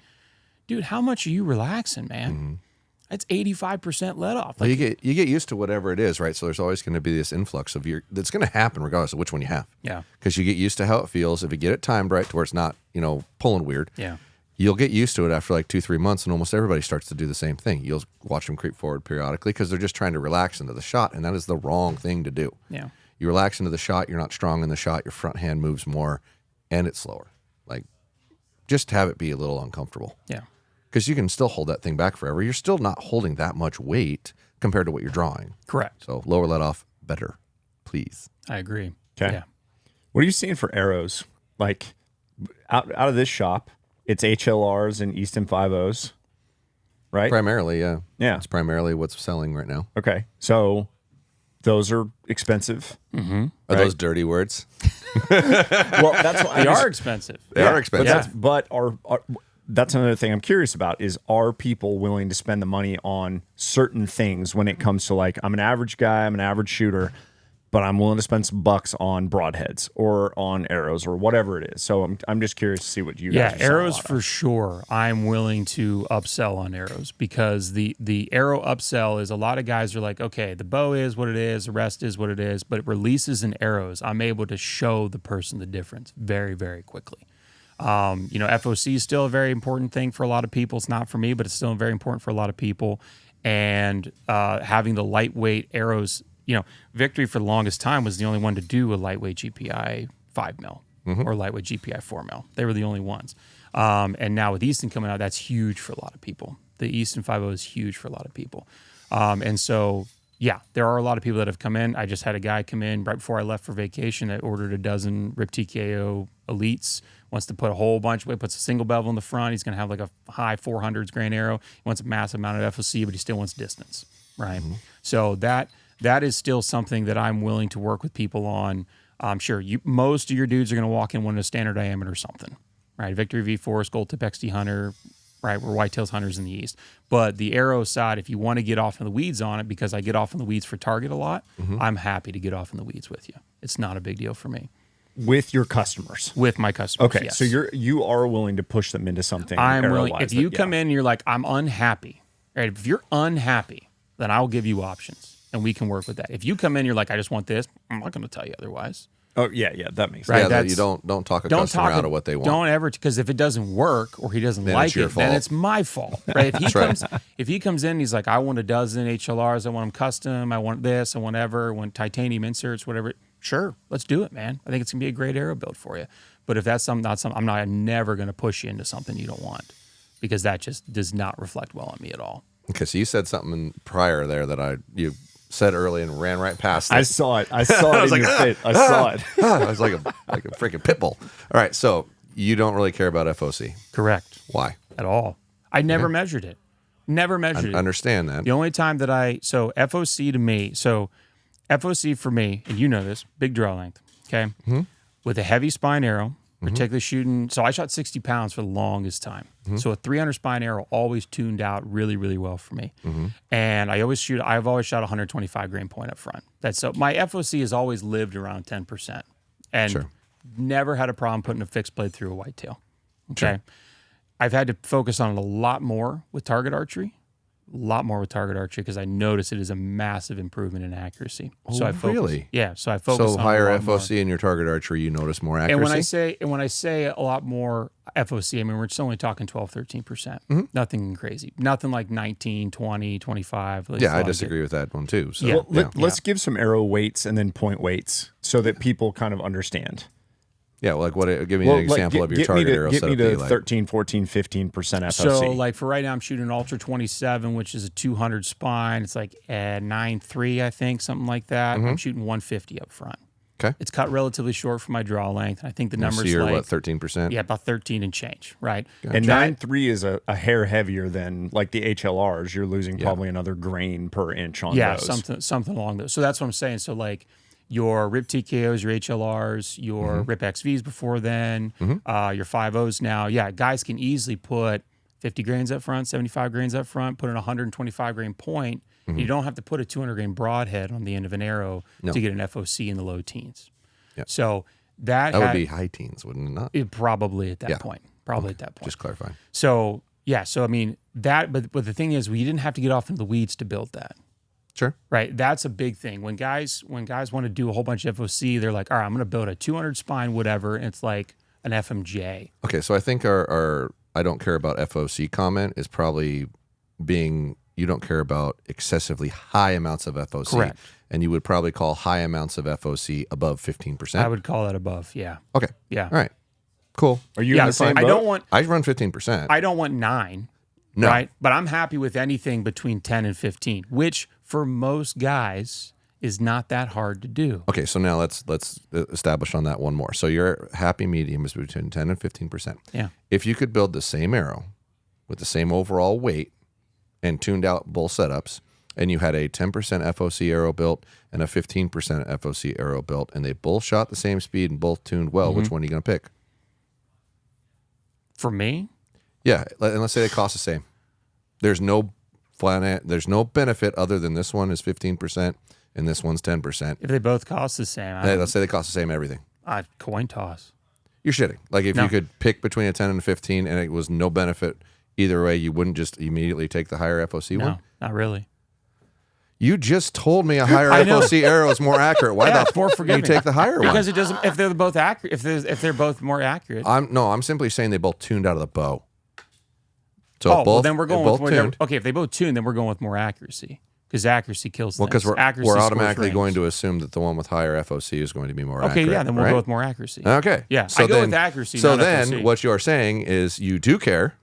dude, how much are you relaxing, man? That's 85% let off. Well, Like, you get used to whatever it is, right? So there's always going to be this influx of that's going to happen regardless of which one you have. yeah, Because you get used to how it feels. If you get it timed right to where it's not, pulling weird, yeah, you'll get used to it after like 2-3 months, and almost everybody starts to do the same thing. You'll watch them creep forward periodically because they're just trying to relax into the shot, and that is the wrong thing to do. yeah. You relax into the shot, you're not strong in the shot, your front hand moves more, and it's slower. Like, just have it be a little uncomfortable. Yeah. Because you can still hold that thing back forever. You're still not holding that much weight compared to what you're drawing. Correct. So lower let off, better, please. I agree. Okay. Yeah. What are you seeing for arrows? Like out of this shop, it's HLRs and Easton 5.0s, right? Primarily, yeah. Yeah. It's primarily what's selling right now. Okay. So those are expensive. Are Right. those dirty words? Well, that's what They are expensive. They are expensive. But that's another thing I'm curious about is, are people willing to spend the money on certain things when it comes to, like, I'm an average guy, I'm an average shooter, but I'm willing to spend some bucks on broadheads or on arrows or whatever it is. So I'm just curious to see what you guys Yeah, are selling a arrows lot for of. sure. I'm willing to upsell on arrows because the arrow upsell is a lot of guys are like, okay, the bow is what it is, the rest is what it is, but it releases in arrows. I'm able to show the person the difference very, very quickly. FOC is still a very important thing for a lot of people. It's not for me, but it's still very important for a lot of people. And having the lightweight arrows, Victory for the longest time was the only one to do a lightweight GPI 5 mil or lightweight GPI 4 mil. They were the only ones. And now with Easton coming out, that's huge for a lot of people. The Easton 5.0 is huge for a lot of people. And so, yeah, there are a lot of people that have come in. I just had a guy come in right before I left for vacation that ordered a dozen Rip TKO Elites, wants to put a whole bunch, puts a single bevel in the front. He's going to have like a high 400s grain arrow. He wants a massive amount of FOC, but he still wants distance, right? So that is still something that I'm willing to work with people on. I'm sure most of your dudes are going to walk in wanting a standard diameter or something, right? Victory V4, Gold Tip XD Hunter, right? We're Whitetails hunters in the East. But the arrow side, if you want to get off in the weeds on it, because I get off in the weeds for target a lot, I'm happy to get off in the weeds with you. It's not a big deal for me. With your customers. With my customers, Okay, yes. so you are willing to push them into something. I'm willing. arrow-wise If you that- come in and you're like, I'm unhappy, right? If you're unhappy, then I'll give you options and we can work with that. If you come in, you're like, I just want this, I'm not going to tell you otherwise. Oh yeah, that makes sense. Right, Yeah, that that's- you don't talk a customer out of what they want. Don't ever, because if it doesn't work or he doesn't Then like it's your it, then fault. it's my fault, right? If he comes in, and he's like, I want a dozen HLRs, I want them custom, I want this, I want whatever, I want titanium inserts, whatever. Sure, let's do it, man. I think it's gonna be a great arrow build for you. But if that's not something, I'm never gonna push you into something you don't want, because that just does not reflect well on me at all. Okay, so you said something prior there that you said early and ran right past it. I saw it. I saw it in your face. I saw it. I was like a freaking pit bull. All right, so you don't really care about FOC. Correct. Why? At all. I never measured it. Never measured it. Understand that. The only time that FOC to me, FOC for me, and you know this, big draw length, okay? With a heavy spine arrow, particularly shooting, so I shot 60 pounds for the longest time. So a 300 spine arrow always tuned out really, really well for me. And I've always shot a 125 grain point up front. So my FOC has always lived around 10%. And never had a problem putting a fixed blade through a whitetail. Okay. I've had to focus on it a lot more with target archery. Because I notice it is a massive improvement in accuracy. So I focus, really? Yeah. So I focus So on higher a lot more. FOC in your target archery, you notice more accuracy. And when I say a lot more FOC, I mean, we're just only talking 12, 13%. Nothing crazy. Nothing like 19, 20, 25. Yeah, I disagree with that one too. So, Yeah. Well, let's give some arrow weights and then point weights so that people kind of understand. Yeah, like give me an example of your target arrow Get setup. me to that you like. 13, 14, 15% FOC. So like for right now, I'm shooting an Ultra 27, which is a 200 spine. It's like a 9.3, I think, something like that. I'm shooting 150 up front. Okay. It's cut relatively short for my draw length. And I think the So numbers you're like, what, 13%? yeah, about 13 and change, right? And 9.3 is a hair heavier than like the HLRs. You're losing probably another grain per inch on those. something along those. So that's what I'm saying. So like your RIP TKOs, your HLRs, your RIP XVs before then, your 5.0s now. Yeah, guys can easily put 50 grains up front, 75 grains up front, put in a 125 grain point. You don't have to put a 200 grain broadhead on the end of an arrow to get an FOC in the low teens. Yeah. So that would be high teens, wouldn't it not? Probably at that point. Probably at that point. Just clarifying. So yeah, so I mean that, but the thing is, we didn't have to get off into the weeds to build that. Sure. Right. That's a big thing. When guys want to do a whole bunch of FOC, they're like, all right, I'm going to build a 200 spine, whatever. And it's like an FMJ. Okay, so I think our I don't care about FOC comment is probably being you don't care about excessively high amounts of FOC. Correct. And you would probably call high amounts of FOC above 15%. I would call that above. Yeah. Okay. Yeah. All right. Cool. Are you in the same I boat? don't want I run 15%. I don't want 9. No. Right. But I'm happy with anything between 10 and 15, which for most guys is not that hard to do. Okay, so now let's establish on that one more. So your happy medium is between 10 and 15%. Yeah. If you could build the same arrow with the same overall weight and tuned out both setups, and you had a 10% FOC arrow built and a 15% FOC arrow built, and they both shot the same speed and both tuned well, which one are you going to pick? For me, Yeah, and let's say they cost the same. There's no benefit other than this one is 15% and this one's 10%. if they both cost the same, Hey, let's say they cost the same everything. I'd coin toss. You're shitting. Like if No. you could pick between a 10 and a 15 and it was no benefit either way, you wouldn't just immediately take the higher FOC No, one? not really. You just told me a higher I know. FOC arrow is more accurate. Why Yeah, the it's more fuck do you forgiving. take the higher one? Because it doesn't. If they're both accurate, if they're both more accurate. I'm simply saying they both tuned out of the bow. So well, both, then we're going both with tuned. okay. If they both tune, then we're going with more accuracy because accuracy kills. Well, because things. Accuracy we're scores automatically rings. going to assume that the one with higher FOC is going to be more accurate. Okay, yeah, then we'll right? go with more accuracy. Okay. Yeah, So I go then, with accuracy. So not then FOC. what you're saying is you do care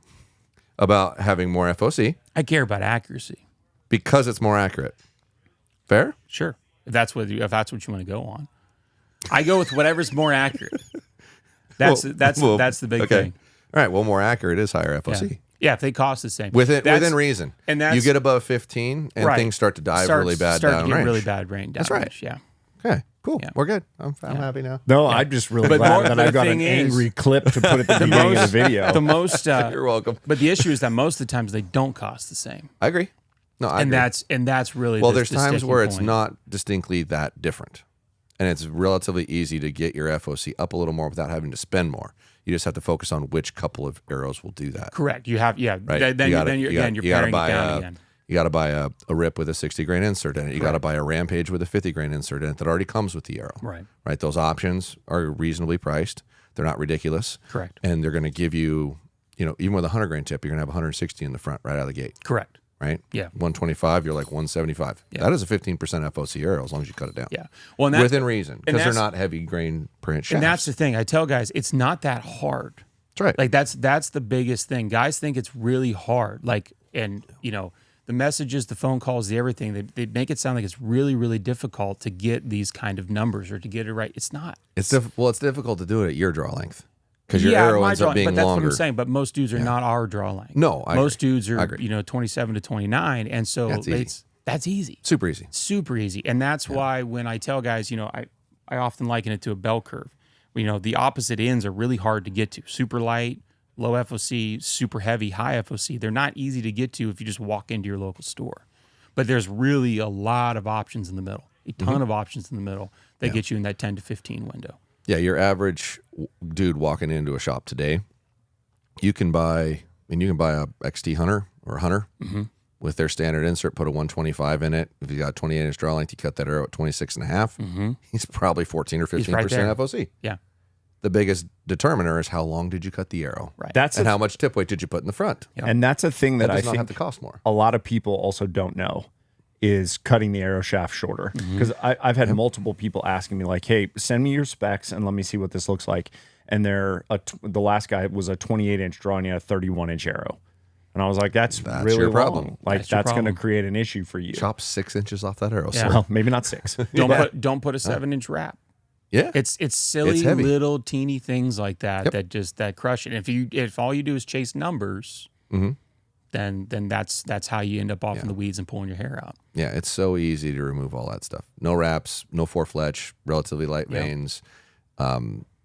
about having more FOC I care about accuracy. because it's more accurate. Fair? Sure, if that's what you want to go on, I go with whatever's more accurate. That's Well, that's the big okay. thing. All right. Well, more accurate is higher Yeah. FOC. Yeah, if they cost the same. Within reason. and that's- you get above 15 and Right. things start to dive really bad start down to get range. really bad rain down That's right. range, yeah. Okay. Cool. Yeah. We're good. I'm happy now. No, I'm just really But glad that the I've got an thing is- angry clip to put at the beginning of the video. The most, You're welcome. but the issue is that most of the times they don't cost the same, I agree. No, I agree. that's really Well, the, there's the times sticking where it's point. not distinctly that different. And it's relatively easy to get your FOC up a little more without having to spend more. You just have to focus on which couple of arrows will do that. Correct. You have, yeah. Right. Then you're you paring it down again. You got to buy a rip with a 60 grain insert in it. You got to buy a Rampage with a 50 grain insert in it that already comes with the arrow. Right. Right. Those options are reasonably priced. They're not ridiculous. Correct. And they're going to give you, even with a 100 grain tip, you're going to have 160 in the front right out of the gate. Correct. Right. Yeah. 125, you're like 175. Yeah. That is a 15% FOC arrow as long as you cut it down. Yeah. Well, and Within reason, because they're that's- not heavy grain print shafts. And that's the thing. I tell guys, it's not that hard. That's right. Like that's the biggest thing. Guys think it's really hard. Like, and the messages, the phone calls, the everything, they make it sound like it's really, really difficult to get these kind of numbers or to get it right. It's not. It's difficult to do it at your draw length because your arrow ends up being but that's longer. what I'm saying. But most dudes are not our draw length. No, I most agree. dudes I are agree. 27 to 29, and so that's easy. Super easy. Super easy. And that's why when I tell guys, I often liken it to a bell curve. The opposite ends are really hard to get to. Super light, low FOC, super heavy, high FOC. They're not easy to get to if you just walk into your local store. But there's really a lot of options in the middle, a ton of options in the middle that get you in that 10 to 15 window. Yeah, your average dude walking into a shop today, you can buy a XT Hunter or Hunter with their standard insert, put a 125 in it. If you got 28-inch draw length, you cut that arrow at 26 and a half. He's probably 14 or 15% there. FOC. Yeah. The biggest determiner is how long did you cut the arrow? Right. And how much tip weight did you put in the front? Yep. And that's a thing that That I does not think have to cost more. a lot of people also don't know is cutting the arrow shaft shorter. Because I've had multiple people asking me like, hey, send me your specs and let me see what this looks like. And the last guy was a 28-inch draw and he had a 31-inch arrow. And I was like, that's really your long. problem. Like that's going to create an issue for you. Chop 6 inches off that arrow. Yeah. Sir. Well, maybe not 6. Don't put a 7-inch wrap. Yeah. It's silly It's heavy. little teeny things like that that crush it. And if all you do is chase numbers, then that's how you end up off in the weeds and pulling your hair out. Yeah, it's so easy to remove all that stuff. No wraps, no forefletch, relatively light veins.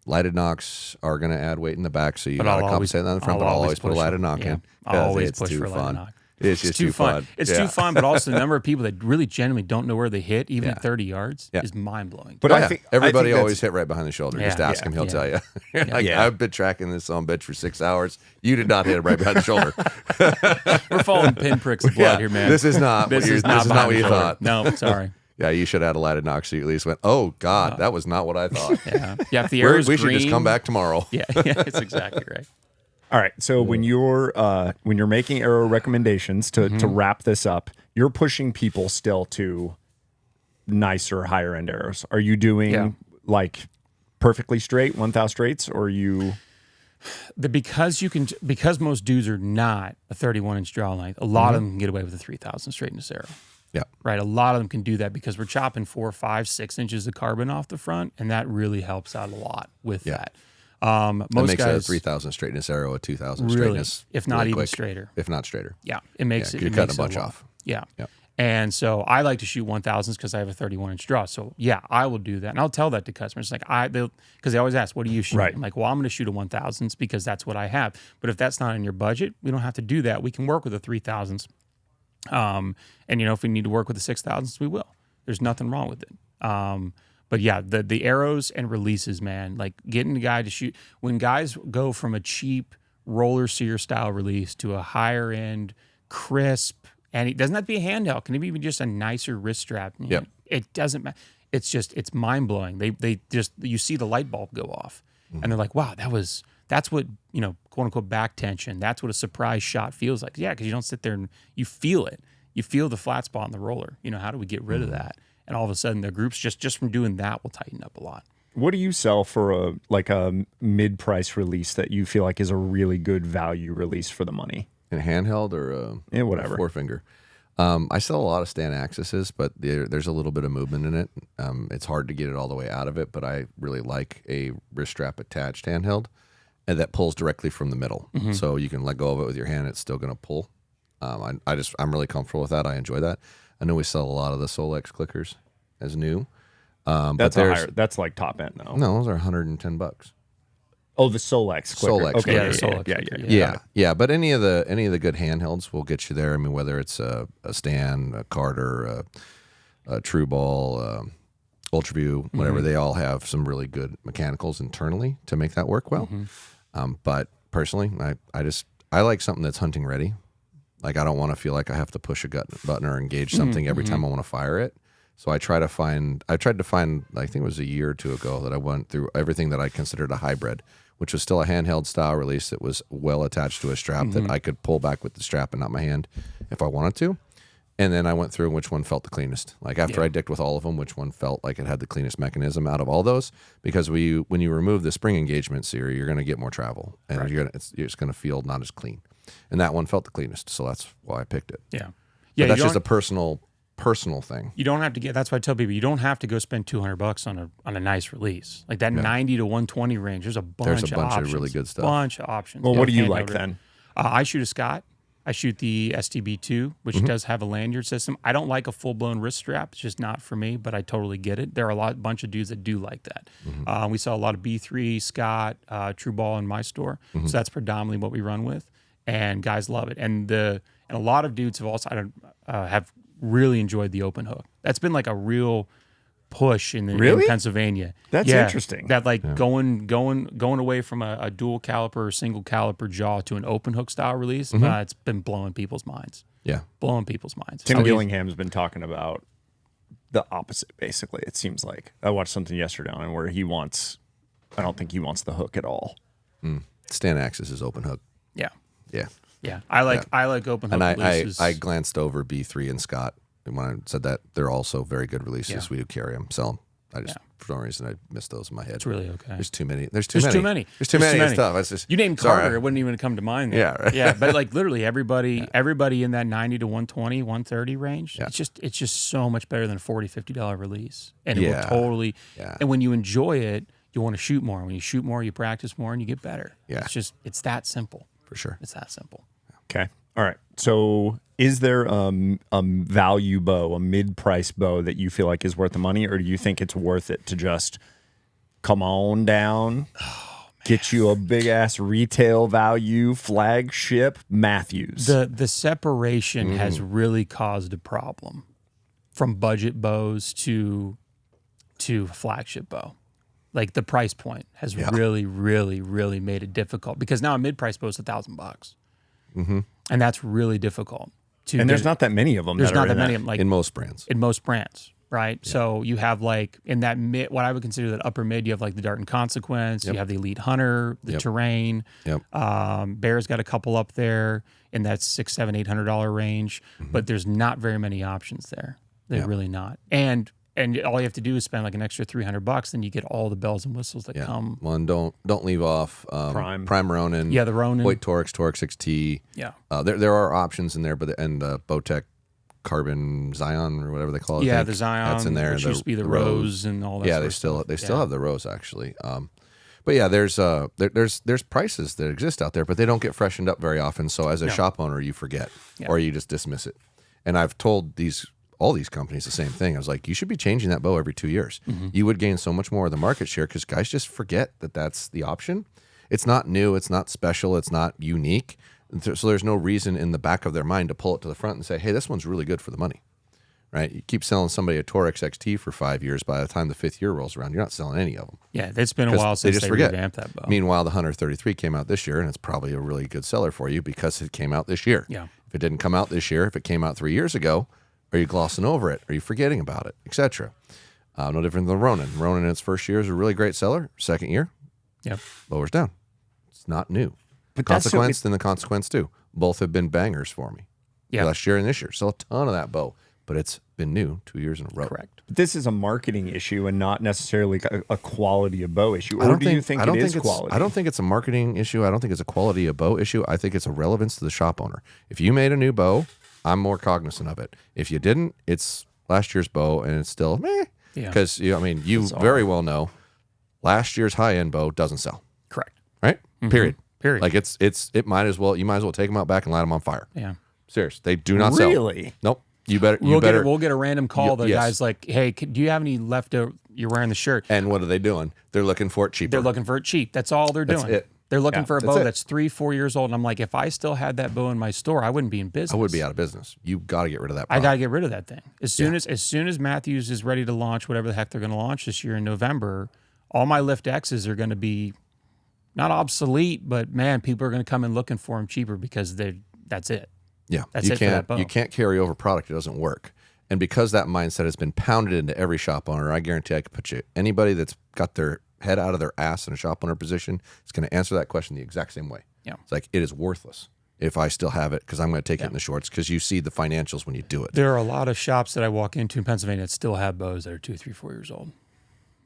Lighted knocks are going to add weight in the back, so you got to compensate that in the front, but I'll always put a lighted knock in. I'll always it's push too for a lighted fun. knock. It's just too fun. It's too fun, but also the number of people that really genuinely don't know where they hit, even at 30 yards, Yeah. is mind-blowing. But Oh, I yeah. think Everybody that's- always hit right behind the shoulder. Just Yeah. ask him; he'll Yeah. tell you. Like, Yeah. I've been tracking this son of a bitch for 6 hours. You did not hit it right behind the shoulder. We're following pinpricks of blood here, man. This is not. This is not not what you thought. No, sorry. Yeah, you should have had a lighted knock, so you at least went, "Oh God, that was not what I thought." Yeah, if the arrow's We should just green- come back tomorrow. Yeah, that's exactly right. All right. So when you're making arrow recommendations to wrap this up, you're pushing people still to nicer, higher end arrows. Are you doing like perfectly straight 1,000 straights, or are you? Because most dudes are not a 31-inch draw length, a lot of them can get away with a 3,000 straightness arrow. Yeah. Right. A lot of them can do that because we're chopping 4, 5, 6 inches of carbon off the front, and that really helps out a lot with that. That Most makes guys a 3,000 straightness arrow a 2,000 really, straightness, if not really even quick. straighter. If not straighter. Yeah, it makes it. You're it cutting makes a bunch it lot. off. Yeah. Yep. And so I like to shoot 1,000s because I have a 31-inch draw. So yeah, I will do that, and I'll tell that to customers. Like because they always ask, "What do you shoot?" Right. I'm like, "Well, I'm going to shoot a 1,000s because that's what I have." But if that's not in your budget, we don't have to do that. We can work with the 3,000s. And if we need to work with the 6,000s, we will. There's nothing wrong with it. But yeah, the arrows and releases, man, like getting the guy to shoot. When guys go from a cheap roller sear style release to a higher end, crisp, and it doesn't have to be a handheld. Can it be even just a nicer wrist strap? Yep. It doesn't matter. It's mind blowing. They just, you see the light bulb go off, and they're like, wow, that's what, quote unquote back tension. That's what a surprise shot feels like. Yeah, because you don't sit there and you feel it. You feel the flat spot in the roller. How do we get rid of that? And all of a sudden, the groups just from doing that will tighten up a lot. What do you sell for a mid-price release that you feel like is a really good value release for the money? In a handheld or whatever. a forefinger. I sell a lot of stand axes, but there's a little bit of movement in it. It's hard to get it all the way out of it, but I really like a wrist strap attached handheld, and that pulls directly from the middle. So you can let go of it with your hand; it's still going to pull. I'm really comfortable with that. I enjoy that. I know we sell a lot of the Solex clickers as new. That's a higher. That's like top end though. No, those are $110. Oh, the Solex clicker. Solex Okay, clicker. Yeah. But any of the good handhelds will get you there. I mean, whether it's a Stan, a Carter, a True Ball, Ultraview, whatever, they all have some really good mechanicals internally to make that work well. But personally, I like something that's hunting ready. Like I don't want to feel like I have to push a button or engage something every time I want to fire it. So I tried to find, I think it was a year or two ago that I went through everything that I considered a hybrid, which was still a handheld style release that was well attached to a strap that I could pull back with the strap and not my hand if I wanted to. And then I went through which one felt the cleanest. Like after I dicked with all of them, which one felt like it had the cleanest mechanism out of all those. Because when you remove the spring engagement series, you're going to get more travel, and you're just going to feel not as clean. And that one felt the cleanest, so that's why I picked it. Yeah, But that's just a personal thing. You don't have to get. That's why I tell people you don't have to go spend $200 on a nice release like that. 90 to 120 range. There's a bunch of really good stuff. Bunch of options. Well, what do you like then? I shoot a Scott. I shoot the STB2, which does have a lanyard system. I don't like a full-blown wrist strap. It's just not for me, but I totally get it. There are a bunch of dudes that do like that. We sell a lot of B3, Scott, True Ball in my store. So that's predominantly what we run with, and guys love it. And a lot of dudes have also have really enjoyed the open hook. That's been like a real push in Pennsylvania. That's interesting. That going away from a dual caliper or single caliper jaw to an open hook style release, it's been blowing people's minds. Yeah. Blowing people's minds. Tim Gillingham's been talking about the opposite, basically, it seems like. I watched something yesterday on where I don't think he wants the hook at all. Stan Axis is open hook. Yeah. Yeah. Yeah. I like open hook releases. I glanced over B3 and Scott. And when I said that, they're also very good releases. We do carry them, sell them. I just, for some reason, I missed those in my head. It's really okay. There's too many. There's too many. Stuff. It's just, you named Carter, it wouldn't even come to mind. There. Yeah. Right. Yeah. But like literally everybody in that 90 to 120, 130 range, it's just so much better than a $40, $50 release. And it will totally, and when you enjoy it, you want to shoot more. When you shoot more, you practice more and you get better. Yeah. It's that simple. For sure. It's that simple. Okay. All right. So is there a value bow, a mid-price bow that you feel like is worth the money, or do you think it's worth it to just come on down, get you a big-ass retail value flagship Matthews? The separation has really caused a problem from budget bows to flagship bow. Like the price point has really, really, really made it difficult because now a mid-price bow is $1,000. And that's really difficult. And there's not that many of them. There's not that many of them. Like in most brands. Right? Yeah. So you have like in that mid, what I would consider that upper mid, you have like the Dart and Consequence, you have the Elite Hunter, the Terrain. Bear's got a couple up there in that $600, $700, $800 range, but there's not very many options there. They're really not. And all you have to do is spend like an extra $300, then you get all the bells and whistles that come. Well, and don't leave off Prime Ronin. Yeah, the Ronin. Hoyt Torx 6T. Yeah. There are options in there, but Bowtech Carbon Zion or whatever they call it. Yeah, the Zion. That's in there. Which used to be the Rose and all that. Yeah, they still have the Rose actually. But yeah, there's prices that exist out there, but they don't get freshened up very often. So as a shop owner, you forget or you just dismiss it. And I've told all these companies the same thing. I was like, you should be changing that bow every 2 years. You would gain so much more of the market share because guys just forget that that's the option. It's not new. It's not special. It's not unique. So there's no reason in the back of their mind to pull it to the front and say, hey, this one's really good for the money, right? You keep selling somebody a Torx XT for 5 years. By the time the 5th year rolls around, you're not selling any of them. Yeah, it's been a while since they revamped that bow. Meanwhile, the Hunter 33 came out this year, and it's probably a really good seller for you because it came out this year. Yeah. If it didn't come out this year, if it came out 3 years ago, are you glossing over it? Are you forgetting about it, etc.? No different than the Ronin. Ronin in its first year is a really great seller. Second year, lowers down. It's not new. But Consequence, then the Consequence too. Both have been bangers for me. Last year and this year. Sell a ton of that bow, but it's been new 2 years in a row. Correct. But this is a marketing issue and not necessarily a quality of bow issue. Or do you think it is quality? I don't think it's a marketing issue. I don't think it's a quality of bow issue. I think it's a relevance to the shop owner. If you made a new bow, I'm more cognizant of it. If you didn't, it's last year's bow and it's still meh. Because you very well know last year's high-end bow doesn't sell. Correct. Right? Period. Period. Like you might as well take them out back and light them on fire. Yeah. Serious. They do not sell. Really? Nope. We'll get a random call. The yes. guy's like, "Hey, do you have any leftover? You're wearing the shirt." And what are they doing? They're looking for it cheaper. They're looking for it cheap. That's all they're doing. That's it. They're looking for a bow it. that's 3-4 years old. And I'm like, if I still had that bow in my store, I wouldn't be in business. I would be out of business. You got to get rid of that I product. got to get rid of that thing. As soon as Matthews is ready to launch whatever the heck they're going to launch this year in November, all my Lift X's are going to be not obsolete, but man, people are going to come in looking for them cheaper because that's it. Yeah, That's it for that bow. You can't carry over product. It doesn't work. And because that mindset has been pounded into every shop owner, I guarantee I could put you anybody that's got their head out of their ass in a shop owner position is going to answer that question the exact same way. Yeah. It's like, it is worthless if I still have it because I'm going to take it in the shorts because you see the financials when you do it. There are a lot of shops that I walk into in Pennsylvania that still have bows that are 2, 3, 4 years old,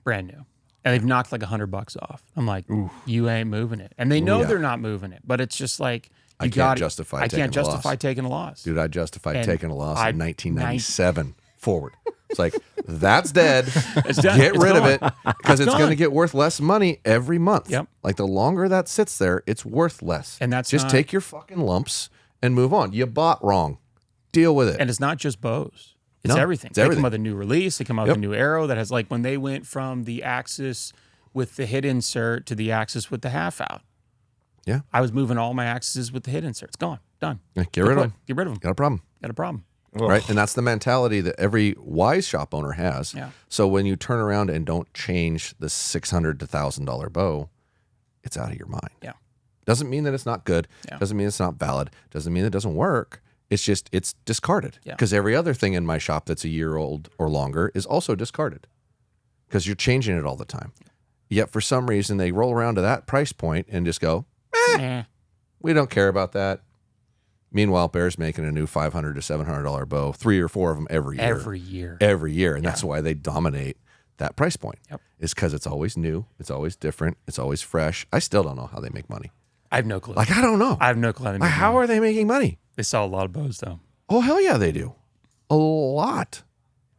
brand new. And they've knocked like $100 off. I'm like, you ain't moving it. And they know they're not moving it, but it's just like, I can't justify taking a loss. Dude, I justified taking a loss in 1997 forward. It's like, that's dead. It's done. Get It's rid of gone. it because it's going to gone. get worth less money every month. Yep. Like the longer that sits there, it's worth less. And that's just not- take your fucking lumps and move on. You bought wrong. Deal with it. And it's not just bows. It's No, everything. it's They everything. come with a new release. They come out with a new arrow that has, like, when they went from the Axis with the hit insert to the Axis with the half out. Yeah. I was moving all my Axes with the hit insert. It's gone. Done. Yeah, get rid of them. Get rid of them. Got a problem. Got a problem. Right. And that's the mentality that every wise shop owner has. Yeah. So when you turn around and don't change the $600 to $1,000 bow, it's out of your mind. Yeah. Doesn't mean that it's not good. Yeah. Doesn't mean it's not valid. Doesn't mean it doesn't work. It's just, it's discarded. Yeah. Because every other thing in my shop that's a year old or longer is also discarded because you're changing it all the time. Yet for some reason, they roll around to that price point and just go, Eh. we don't care about that. Meanwhile, Bear's making a new $500 to $700 bow, 3 or 4 of them every year. Every year. And that's why they dominate that price point. Yep. It's because it's always new. It's always different. It's always fresh. I still don't know how they make money. I have no clue. Like, I don't know. I have no clue how they make How money. are they making money? They sell a lot of bows, though. Oh, hell yeah, they do. A lot.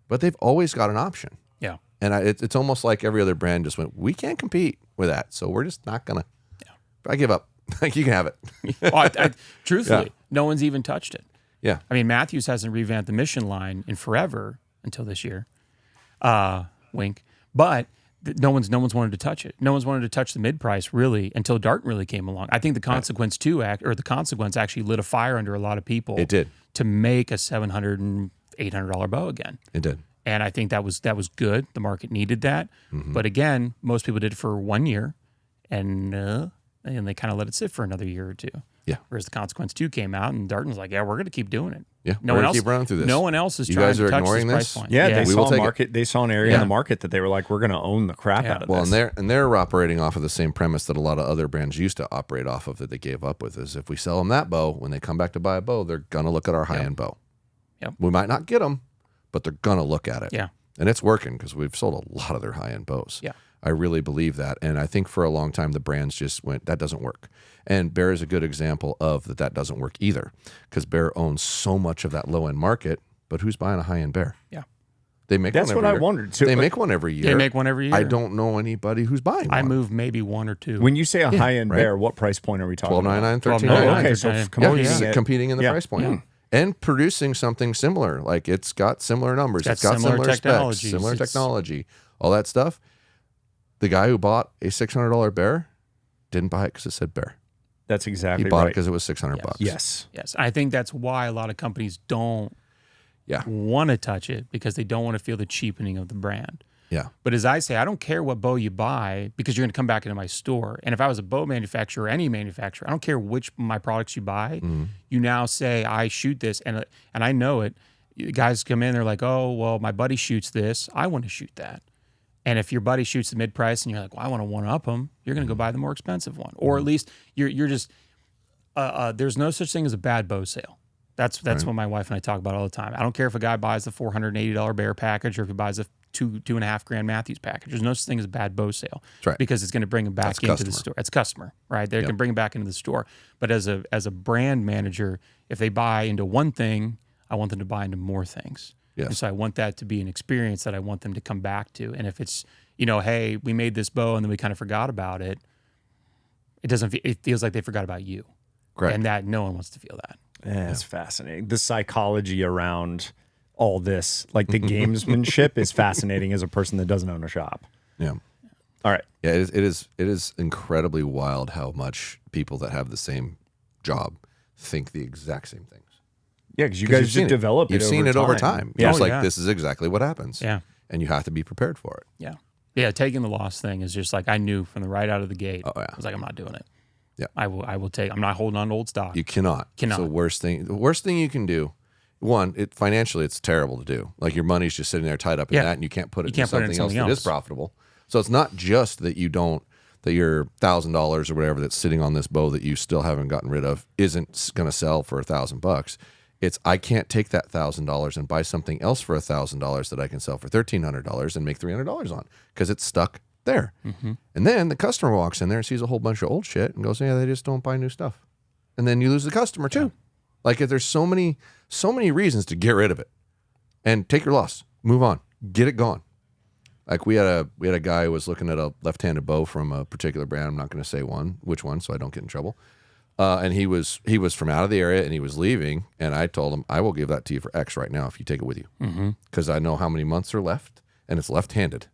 But they've always got an option. Yeah. And it's almost like every other brand just went, we can't compete with that. So we're just not going to. Yeah. I give up. Like, you can have it. Truthfully, no one's even touched it. Yeah. I mean, Matthews hasn't revamped the Mission line in forever until this year. Wink. But no one's wanted to touch it. No one's wanted to touch the mid price really until Dart really came along. I think the Consequence 2 the Consequence actually lit a fire under a lot of people. It did. To make a $700 and $800 bow again. It did. And I think that was good. The market needed that. Mm-hmm. But again, most people did it for 1 year, and they kind of let it sit for another year or two. Yeah. Whereas the Consequence 2 came out, and Darton's like, yeah, we're going to keep doing it. Yeah. No we're one gonna else keep running through this. No one else is You trying guys to are touch ignoring this price this? point. Yeah, We they will saw a take it. market. They saw an area in the market that they were like, we're going to own the crap out of Well, this. and they're operating off of the same premise that a lot of other brands used to operate off of that they gave up with is if we sell them that bow, when they come back to buy a bow, they're going to look at our high-end bow. Yep. We might not get them, but they're going to look at it. Yeah. And it's working because we've sold a lot of their high-end bows. Yeah. I really believe that. And I think for a long time, the brands just went, that doesn't work. And Bear is a good example of that doesn't work either because Bear owns so much of that low-end market, but who's buying a high-end Bear? Yeah. They make That's one every what I year. wondered, too. They make one every year. They make one every year. I don't know anybody who's buying one. I move maybe 1 or 2. When you say a high-end right. Bear, what price point are we talking about? $12.99, $13.99. $12.99. Okay, so Yeah. Competing in the Yeah. price point. Yeah. And producing something similar. Like it's got similar numbers. Got It's got similar similar specs, technologies. similar It's- technology, all that stuff. The guy who bought a $600 Bear didn't buy it because it said Bear. That's exactly He bought it right. because it was $600 bucks. Yes. Yes. I think that's why a lot of companies don't Yeah. want to touch it because they don't want to feel the cheapening of the brand. Yeah. But as I say, I don't care what bow you buy because you're going to come back into my store. And if I was a bow manufacturer, any manufacturer, I don't care which of my products you buy. Mm-hmm. You now say, I shoot this, and I know it. Guys come in, they're like, oh, well, my buddy shoots this. I want to shoot that. And if your buddy shoots the mid price and you're like, well, I want to one up them, you're going to go buy the more expensive one. Or at least you're just, there's no such thing as a bad bow sale. That's what my wife and I talk about all the time. I don't care if a guy buys the $480 Bear package or if he buys a $2.5 Matthews package. There's no such thing as a bad bow sale. That's right. Because it's going to bring him back That's into customer. the store. It's customer, right? They're Yep. going to bring him back into the store. But as a brand manager, if they buy into one thing, I want them to buy into more things. Yes. And so I want that to be an experience that I want them to come back to. And if it's, hey, we made this bow and then we kind of forgot about it, it feels like they forgot about you. Correct. And that no one wants to feel that. Yeah, it's fascinating. The psychology around all this. Like the gamesmanship is fascinating as a person that doesn't own a shop. Yeah. All right. Yeah, it is incredibly wild how much people that have the same job think the exact same things. Yeah, because you guys just develop it. You've seen it over time. Yeah. It's like, this is exactly what happens. Yeah. And you have to be prepared for it. Yeah. Yeah, taking the loss thing is just like, I knew from the right out of the gate. Oh, yeah. I was like, I'm not doing it. Yeah. I will take, I'm not holding on to old stock. You cannot. Cannot. It's the worst thing you can do. One, financially, it's terrible to do. Like your money's just sitting there tied up in that, and you can't put it into something else that is profitable. So it's not just that that your $1,000 or whatever that's sitting on this bow that you still haven't gotten rid of isn't going to sell for $1,000. It's, I can't take that $1,000 and buy something else for $1,000 that I can sell for $1,300 and make $300 on, because it's stuck there. Mm-hmm. And then the customer walks in there and sees a whole bunch of old shit and goes, yeah, they just don't buy new stuff. And then you lose the customer too. Yeah. Like, if there's so many reasons to get rid of it and take your loss, move on, get it gone. Like we had a guy who was looking at a left-handed bow from a particular brand. I'm not going to say which one, so I don't get in trouble. And he was from out of the area, and he was leaving. And I told him, I will give that to you for X right now if you take it with you, because I know how many months are left, and it's left-handed.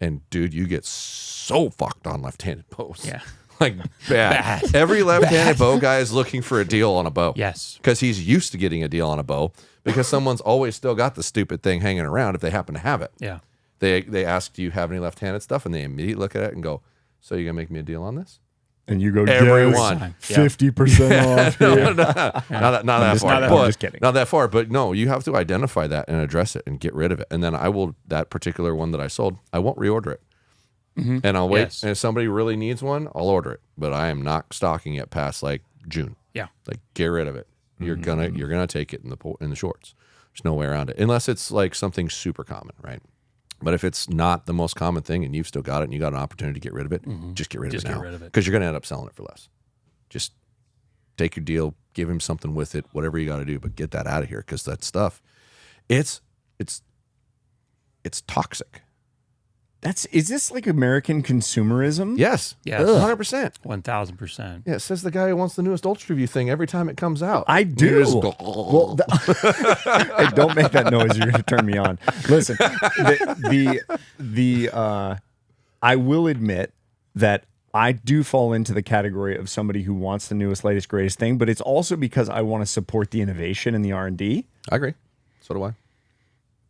And dude, you get so fucked on left-handed bows. Yeah. Like bad. Every left-handed bow guy is looking for a deal on a bow. Yes. Because he's used to getting a deal on a bow, because someone's always still got the stupid thing hanging around if they happen to have it. Yeah. They ask, do you have any left-handed stuff? And they immediately look at it and go, so you're going to make me a deal on this? And you go, everyone, 50% off. Not that far. I'm just kidding. Not that far, but no, you have to identify that and address it and get rid of it. And then that particular one that I sold, I won't reorder it. Mm-hmm. And I'll wait. Yes. And if somebody really needs one, I'll order it. But I am not stocking it past like June. Yeah. Like, get rid of it. You're gonna take it in the shorts. There's no way around it, unless it's like something super common, right? But if it's not the most common thing and you've still got it and you got an opportunity to get rid of it, just get rid of it now. Because you're going to end up selling it for less. Just take your deal, give him something with it, whatever you got to do, but get that out of here, because that stuff, it's toxic. Is this like American consumerism? Yes. 100%. 1,000%. Yeah, it says the guy who wants the newest Ultra View thing every time it comes out. I do. Well, hey, don't make that noise. You're going to turn me on. Listen, I will admit that I do fall into the category of somebody who wants the newest, latest, greatest thing, but it's also because I want to support the innovation and the R&D. I agree. So do I.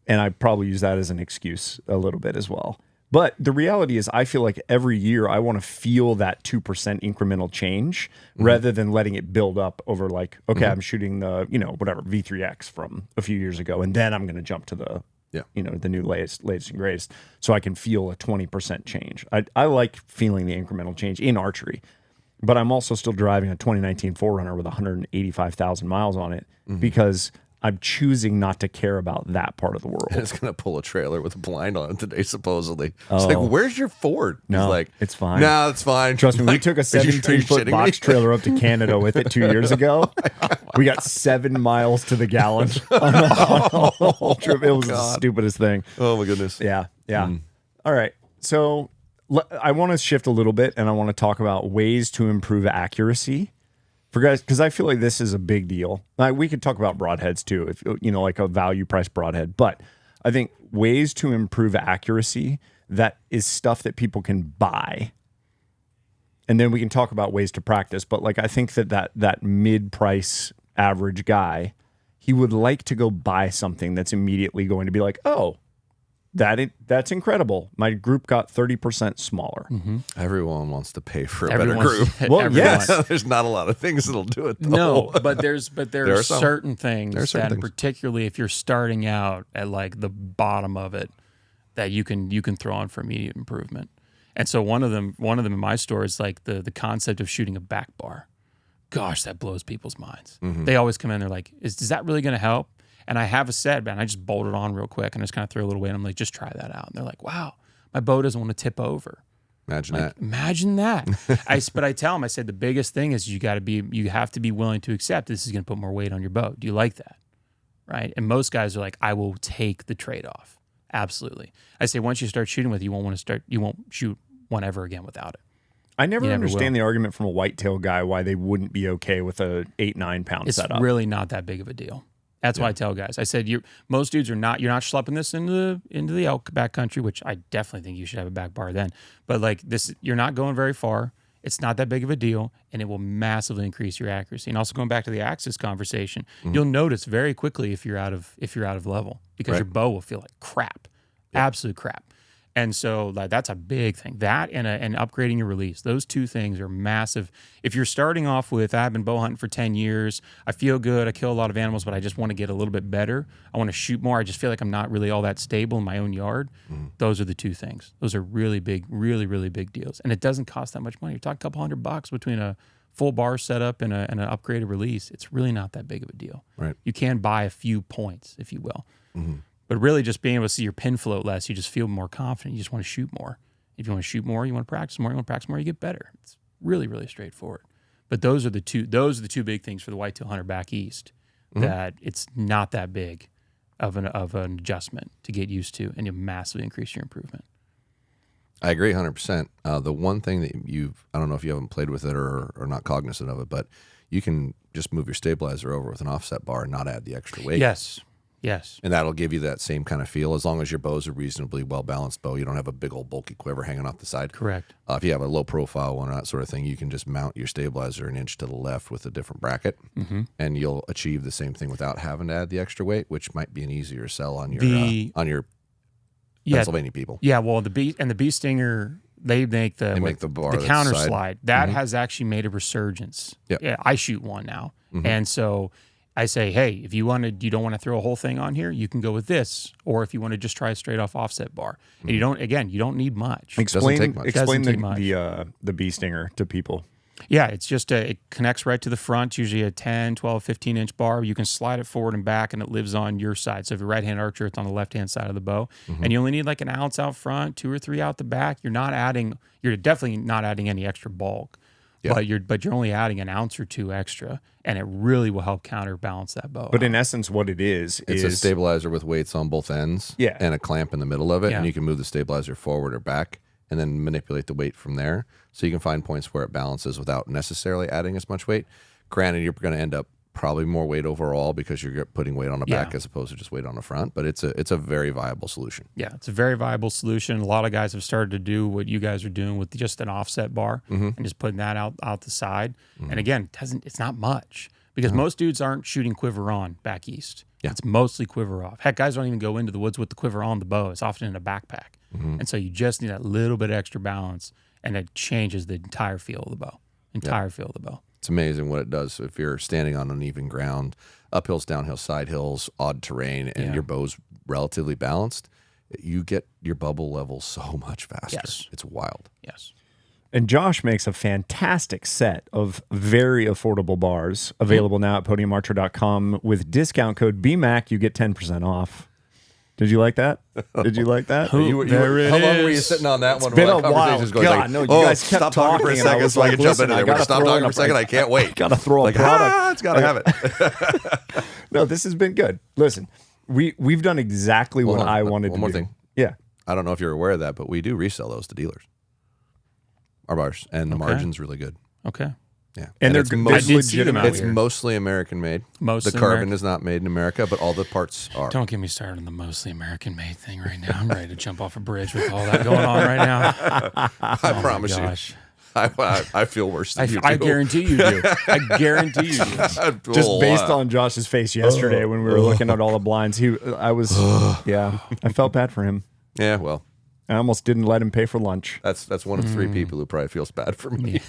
And I probably use that as an excuse a little bit as well. But the reality is, I feel like every year I want to feel that 2% incremental change rather than letting it build up over like, okay, I'm shooting the, whatever, V3X from a few years ago, and then I'm going to jump to the, the new latest and greatest, so I can feel a 20% change. I like feeling the incremental change in archery, but I'm also still driving a 2019 4Runner with 185,000 miles on it because I'm choosing not to care about that part of the world. And it's going to pull a trailer with a blind on it today, supposedly. It's like, where's your Ford? No, he's like, it's fine. No, it's fine. Trust me, we took a 17-foot box trailer up to Canada with it 2 years ago. We got 7 miles to the gallon on the whole trip. It was the stupidest thing. Oh, my goodness. Yeah. All right. So I want to shift a little bit, and I want to talk about ways to improve accuracy. For guys, because I feel like this is a big deal. Like, we could talk about broadheads too, if like a value price broadhead. But I think ways to improve accuracy, that is stuff that people can buy. And then we can talk about ways to practice. But like, I think that mid-price average guy, he would like to go buy something that's immediately going to be like, oh, that's incredible. My group got 30% smaller. Everyone wants to pay for a better group. Well, yes. There's not a lot of things that'll do it, though. No, but there are certain things things. Particularly if you're starting out at like the bottom of it, that you can throw on for immediate improvement. And so one of them in my store is like the concept of shooting a back bar. Gosh, that blows people's minds. They always come in, they're like, is that really going to help? And I have a set, man. I just bolt it on real quick and I just kind of throw a little weight. I'm like, just try that out. And they're like, wow, my bow doesn't want to tip over. Imagine that. Imagine that. But I tell them, I said, the biggest thing is you have to be willing to accept this is going to put more weight on your bow. Do you like that? Right? And most guys are like, I will take the trade-off. Absolutely. I say, once you start shooting with it, you won't shoot one ever again without it. I never understand the argument from a whitetail guy why they wouldn't be okay with a 8-9 pound setup. It's really not that big of a deal. That's why I tell guys. I said most dudes you're not schlepping this into the elk backcountry, which I definitely think you should have a back bar then. But like this, you're not going very far. It's not that big of a deal, and it will massively increase your accuracy. And also going back to the axis conversation, you'll notice very quickly if you're out of level because your bow will feel like crap, absolute crap. And so like, that's a big thing. That and upgrading your release. Those two things are massive. If you're starting off with, I've been bow hunting for 10 years. I feel good. I kill a lot of animals, but I just want to get a little bit better. I want to shoot more. I just feel like I'm not really all that stable in my own yard. Those are the two things. Those are really big, really, really big deals. And it doesn't cost that much money. You're talking a couple $100 between a full bar setup and an upgraded release. It's really not that big of a deal. Right. You can buy a few points, if you will. But really just being able to see your pin float less, you just feel more confident. You just want to shoot more. If you want to shoot more, you want to practice more. You want to practice more, you get better. It's really, really straightforward. But those are the two big things for the whitetail hunter back east, that it's not that big of an adjustment to get used to, and you massively increase your improvement. I agree 100%. The one thing that I don't know if you haven't played with it or not cognizant of it, but you can just move your stabilizer over with an offset bar and not add the extra weight. Yes. And that'll give you that same kind of feel as long as your bow's a reasonably well-balanced bow. You don't have a big old bulky quiver hanging off the side. Correct. If you have a low-profile one or that sort of thing, you can just mount your stabilizer an inch to the left with a different bracket, and you'll achieve the same thing without having to add the extra weight, which might be an easier sell on your Pennsylvania people. Yeah, well, the bee stinger, they make the bar the counter side. slide. That has actually made a resurgence. Yep. Yeah, I shoot one now, and so I say, hey, if you don't want to throw a whole thing on here, you can go with this, or if you want to just try a straight off offset bar, and you don't need much. Doesn't take much. Explain Doesn't take much. the bee stinger to people. Yeah, it's just it connects right to the front, usually a 10, 12, 15-inch bar. You can slide it forward and back, and it lives on your side. So if you're a right-hand archer, it's on the left-hand side of the bow. And you only need like an ounce out front, 2 or 3 out the back. You're definitely not adding any extra bulk, but you're only adding an ounce or 2 extra, and it really will help counterbalance that bow. But in essence, what it is a stabilizer with weights on both ends and a clamp in the middle of it, and you can move the stabilizer forward or back and then manipulate the weight from there. So you can find points where it balances without necessarily adding as much weight. Granted, you're going to end up probably more weight overall because you're putting weight on the back as opposed to just weight on the front, but it's a very viable solution. Yeah, it's a very viable solution. A lot of guys have started to do what you guys are doing with just an offset bar and just putting that out the side. And again, it's not much because most dudes aren't shooting quiver on back east. Yeah. It's mostly quiver off. Heck, guys don't even go into the woods with the quiver on the bow. It's often in a backpack. And so you just need that little bit of extra balance, and it changes the entire feel of the bow. It's amazing what it does if you're standing on uneven ground, uphills, downhills, side hills, odd terrain, and your bow's relatively balanced. You get your bubble level so much faster. Yes. It's wild. Yes. And Josh makes a fantastic set of very affordable bars available now at podiumarcher.com. With discount code BMAC, you get 10% off. Did you like that? How long were you sitting on that one? It's been a while. God, no, you guys kept stop talking for a second so I can jump into there. We're stop talking for a second. I can't wait. Got to throw a product. It's got to have it. No, this has been good. Listen, we've done exactly what I wanted to do. One more thing. Yeah. I don't know if you're aware of that, but we do resell those to dealers. Our bars. And the margin's really good. Okay. Yeah. And they're legitimate. It's mostly American made. The carbon is not made in America, but all the parts are. Don't get me started on the mostly American made thing right now. I'm ready to jump off a bridge with all that going on right now. I promise you. I feel worse than you do. I guarantee you do. I guarantee you do. Just based on Josh's face yesterday when we were looking at all the blinds, I felt bad for him. Yeah, well. I almost didn't let him pay for lunch. That's one of 3 people who probably feels bad for me.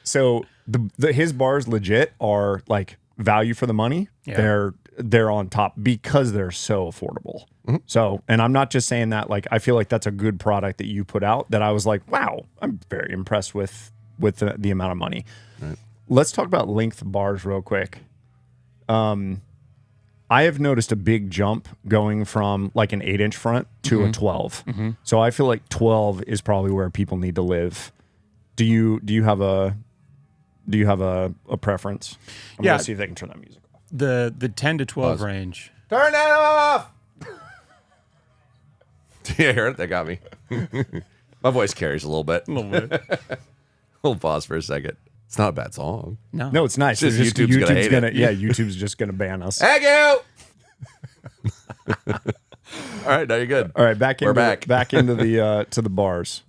So his bars legit are like value for the money. Yeah. They're on top because they're so affordable. So, and I'm not just saying that, like, I feel like that's a good product that you put out that I was like, wow, I'm very impressed with the amount of money. Right. Let's talk about length bars real quick. I have noticed a big jump going from like an 8-inch front to a 12. So I feel like 12 is probably where people need to live. Do you have a preference? I'm gonna see if they can turn that music off. The 10 to 12 range. Turn that off. Yeah, hear it? That got me. My voice carries a little bit. A little bit. We'll pause for a second. It's not a bad song. No, it's nice. It's just YouTube's gonna hate it. Yeah, YouTube's just gonna ban us. Thank you. All right, now you're good. All right, back into the to the bars.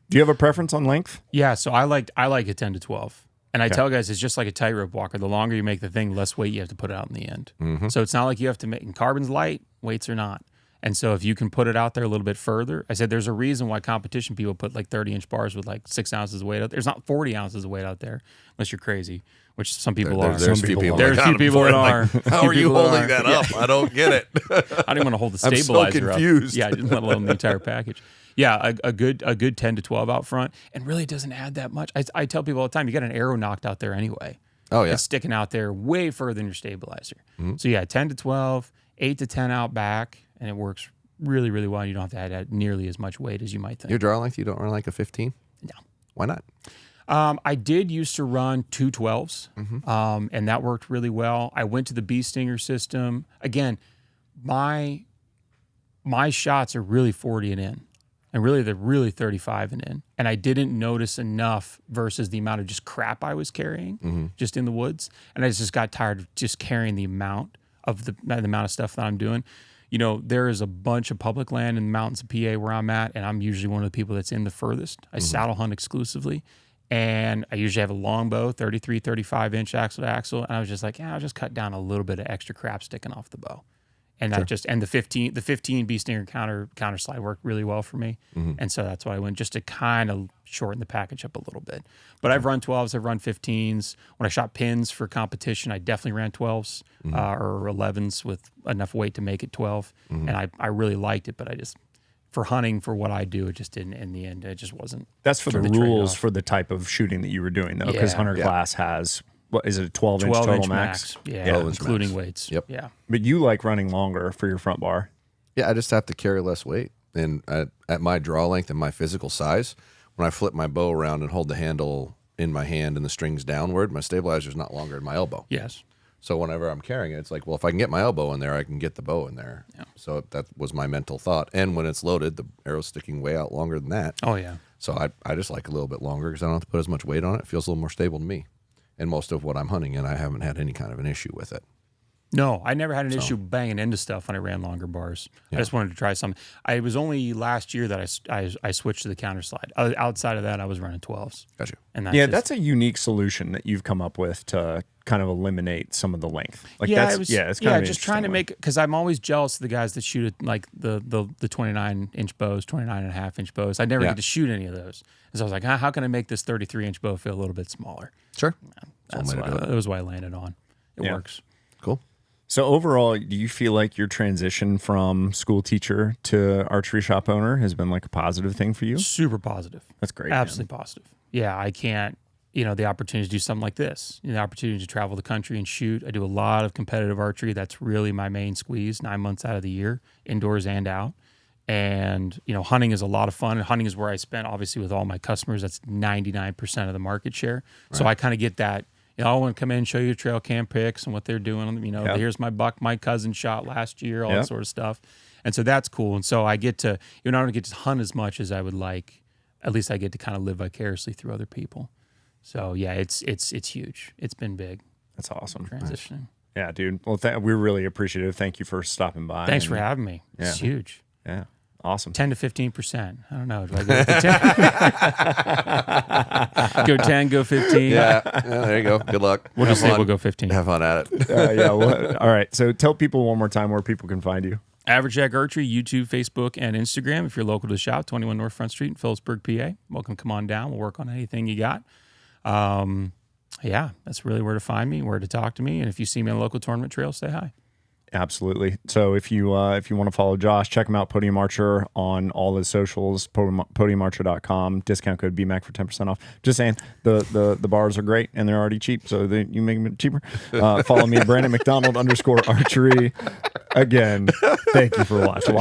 Do you have a preference on length? Yeah, so I like a 10 to 12. And I tell guys it's just like a tightrope walker. The longer you make the thing, less weight you have to put out in the end. So it's not like you have to make, and carbon's light, weights are not. And so if you can put it out there a little bit further, I said there's a reason why competition people put like 30-inch bars with like 6 ounces of weight out there. There's not 40 ounces of weight out there, unless you're crazy, which some people are. There's a few people There's a few people that are. How are you holding that up? I don't get it. I didn't want to hold the I'm stabilizer so confused. up. Yeah, let alone the entire package. Yeah, a good 10 to 12 out front, and really doesn't add that much. I tell people all the time, you got an arrow knocked out there anyway. Oh yeah, it's sticking out there way further than your stabilizer. So yeah, 10 to 12, 8 to 10 out back, and it works really, really well. You don't have to add nearly as much weight as you might think. Your draw length, you don't run like a 15? No. Why not? I did used to run 2 12s, and that worked really well. I went to the bee stinger system. Again, my shots are really 40 and in, and really they're really 35 and in. And I didn't notice enough versus the amount of just crap I was carrying just in the woods. And I just got tired of just carrying the amount of the amount of stuff that I'm doing. You know, there is a bunch of public land in the mountains of PA where I'm at, and I'm usually one of the people that's in the furthest. I saddle hunt exclusively, and I usually have a longbow, 33, 35-inch axle to axle, and I was just like, yeah, I'll just cut down a little bit of extra crap sticking off the bow. And that the 15 bee stinger counter slide worked really well for me. And so that's why I went, just to kind of shorten the package up a little bit. But I've run 12s, I've run 15s. When I shot pins for competition, I definitely ran 12s or 11s with enough weight to make it 12. And I really liked it, but I just, for hunting, for what I do, it just didn't, in the end, it just wasn't. That's for the rules for the type of shooting that you were doing, though, because Hunter class has, what is it, a 12-inch total max? Yeah, including weights. Yep. Yeah. But you like running longer for your front bar. Yeah, I just have to carry less weight. And at my draw length and my physical size, when I flip my bow around and hold the handle in my hand and the strings downward, my stabilizer's not longer than my elbow. Yes. So whenever I'm carrying it, it's like, well, if I can get my elbow in there, I can get the bow in there. Yeah. So that was my mental thought. And when it's loaded, the arrow's sticking way out longer than that. Oh, yeah. So I just like a little bit longer because I don't have to put as much weight on it. It feels a little more stable to me. And most of what I'm hunting in, I haven't had any kind of an issue with it. No, I never had an issue banging into stuff when I ran longer bars. I just wanted to try something. It was only last year that I switched to the counter slide. Outside of that, I was running 12s. Gotcha. And that's a unique solution that you've come up with to kind of eliminate some of the length. Like it's kind of just trying to make, because I'm always jealous of the guys that shoot at like the 29-inch bows, 29.5-inch bows. I never get to shoot any of those. And so I was like, how can I make this 33-inch bow feel a little bit smaller? Sure. That was why I landed on. It works. Cool. So overall, do you feel like your transition from school teacher to archery shop owner has been like a positive thing for you? Super positive. That's great. Absolutely positive. Yeah, I can't, the opportunity to do something like this, the opportunity to travel the country and shoot. I do a lot of competitive archery. That's really my main squeeze, 9 months out of the year, indoors and out. And, hunting is a lot of fun. And hunting is where I spend, obviously, with all my customers. That's 99% of the market share. Right. So I kind of get that. I want to come in and show you trail cam pics and what they're doing. Here's my buck my cousin shot last year, all that sort of stuff. And so that's cool. And so I get to, I don't get to hunt as much as I would like. At least I get to kind of live vicariously through other people. So yeah, it's huge. It's been big. That's awesome. Transitioning. Nice. Yeah, dude. Well, we're really appreciative. Thank you for stopping by. Thanks for having me. Yeah. It's huge. Yeah. Awesome. 10 to 15%. I don't know. Do I go with the 10? Go 10, go 15. Yeah, there you go. Good luck. We'll just say we'll go 15. Have fun at it. All right. So tell people one more time where people can find you. Average Jack Archery, YouTube, Facebook, and Instagram. If you're local to the shop, 21 North Front Street in Phillipsburg, PA. Welcome to come on down. We'll work on anything you got. That's really where to find me, where to talk to me. And if you see me on a local tournament trail, say hi. Absolutely. So if you want to follow Josh, check him out, Podium Archer, on all his socials, podiumarcher.com, discount code BMAC for 10% off. Just saying, the bars are great and they're already cheap, so you make them cheaper. Follow me, Brandon McDonald _archery. Again, thank you for watching.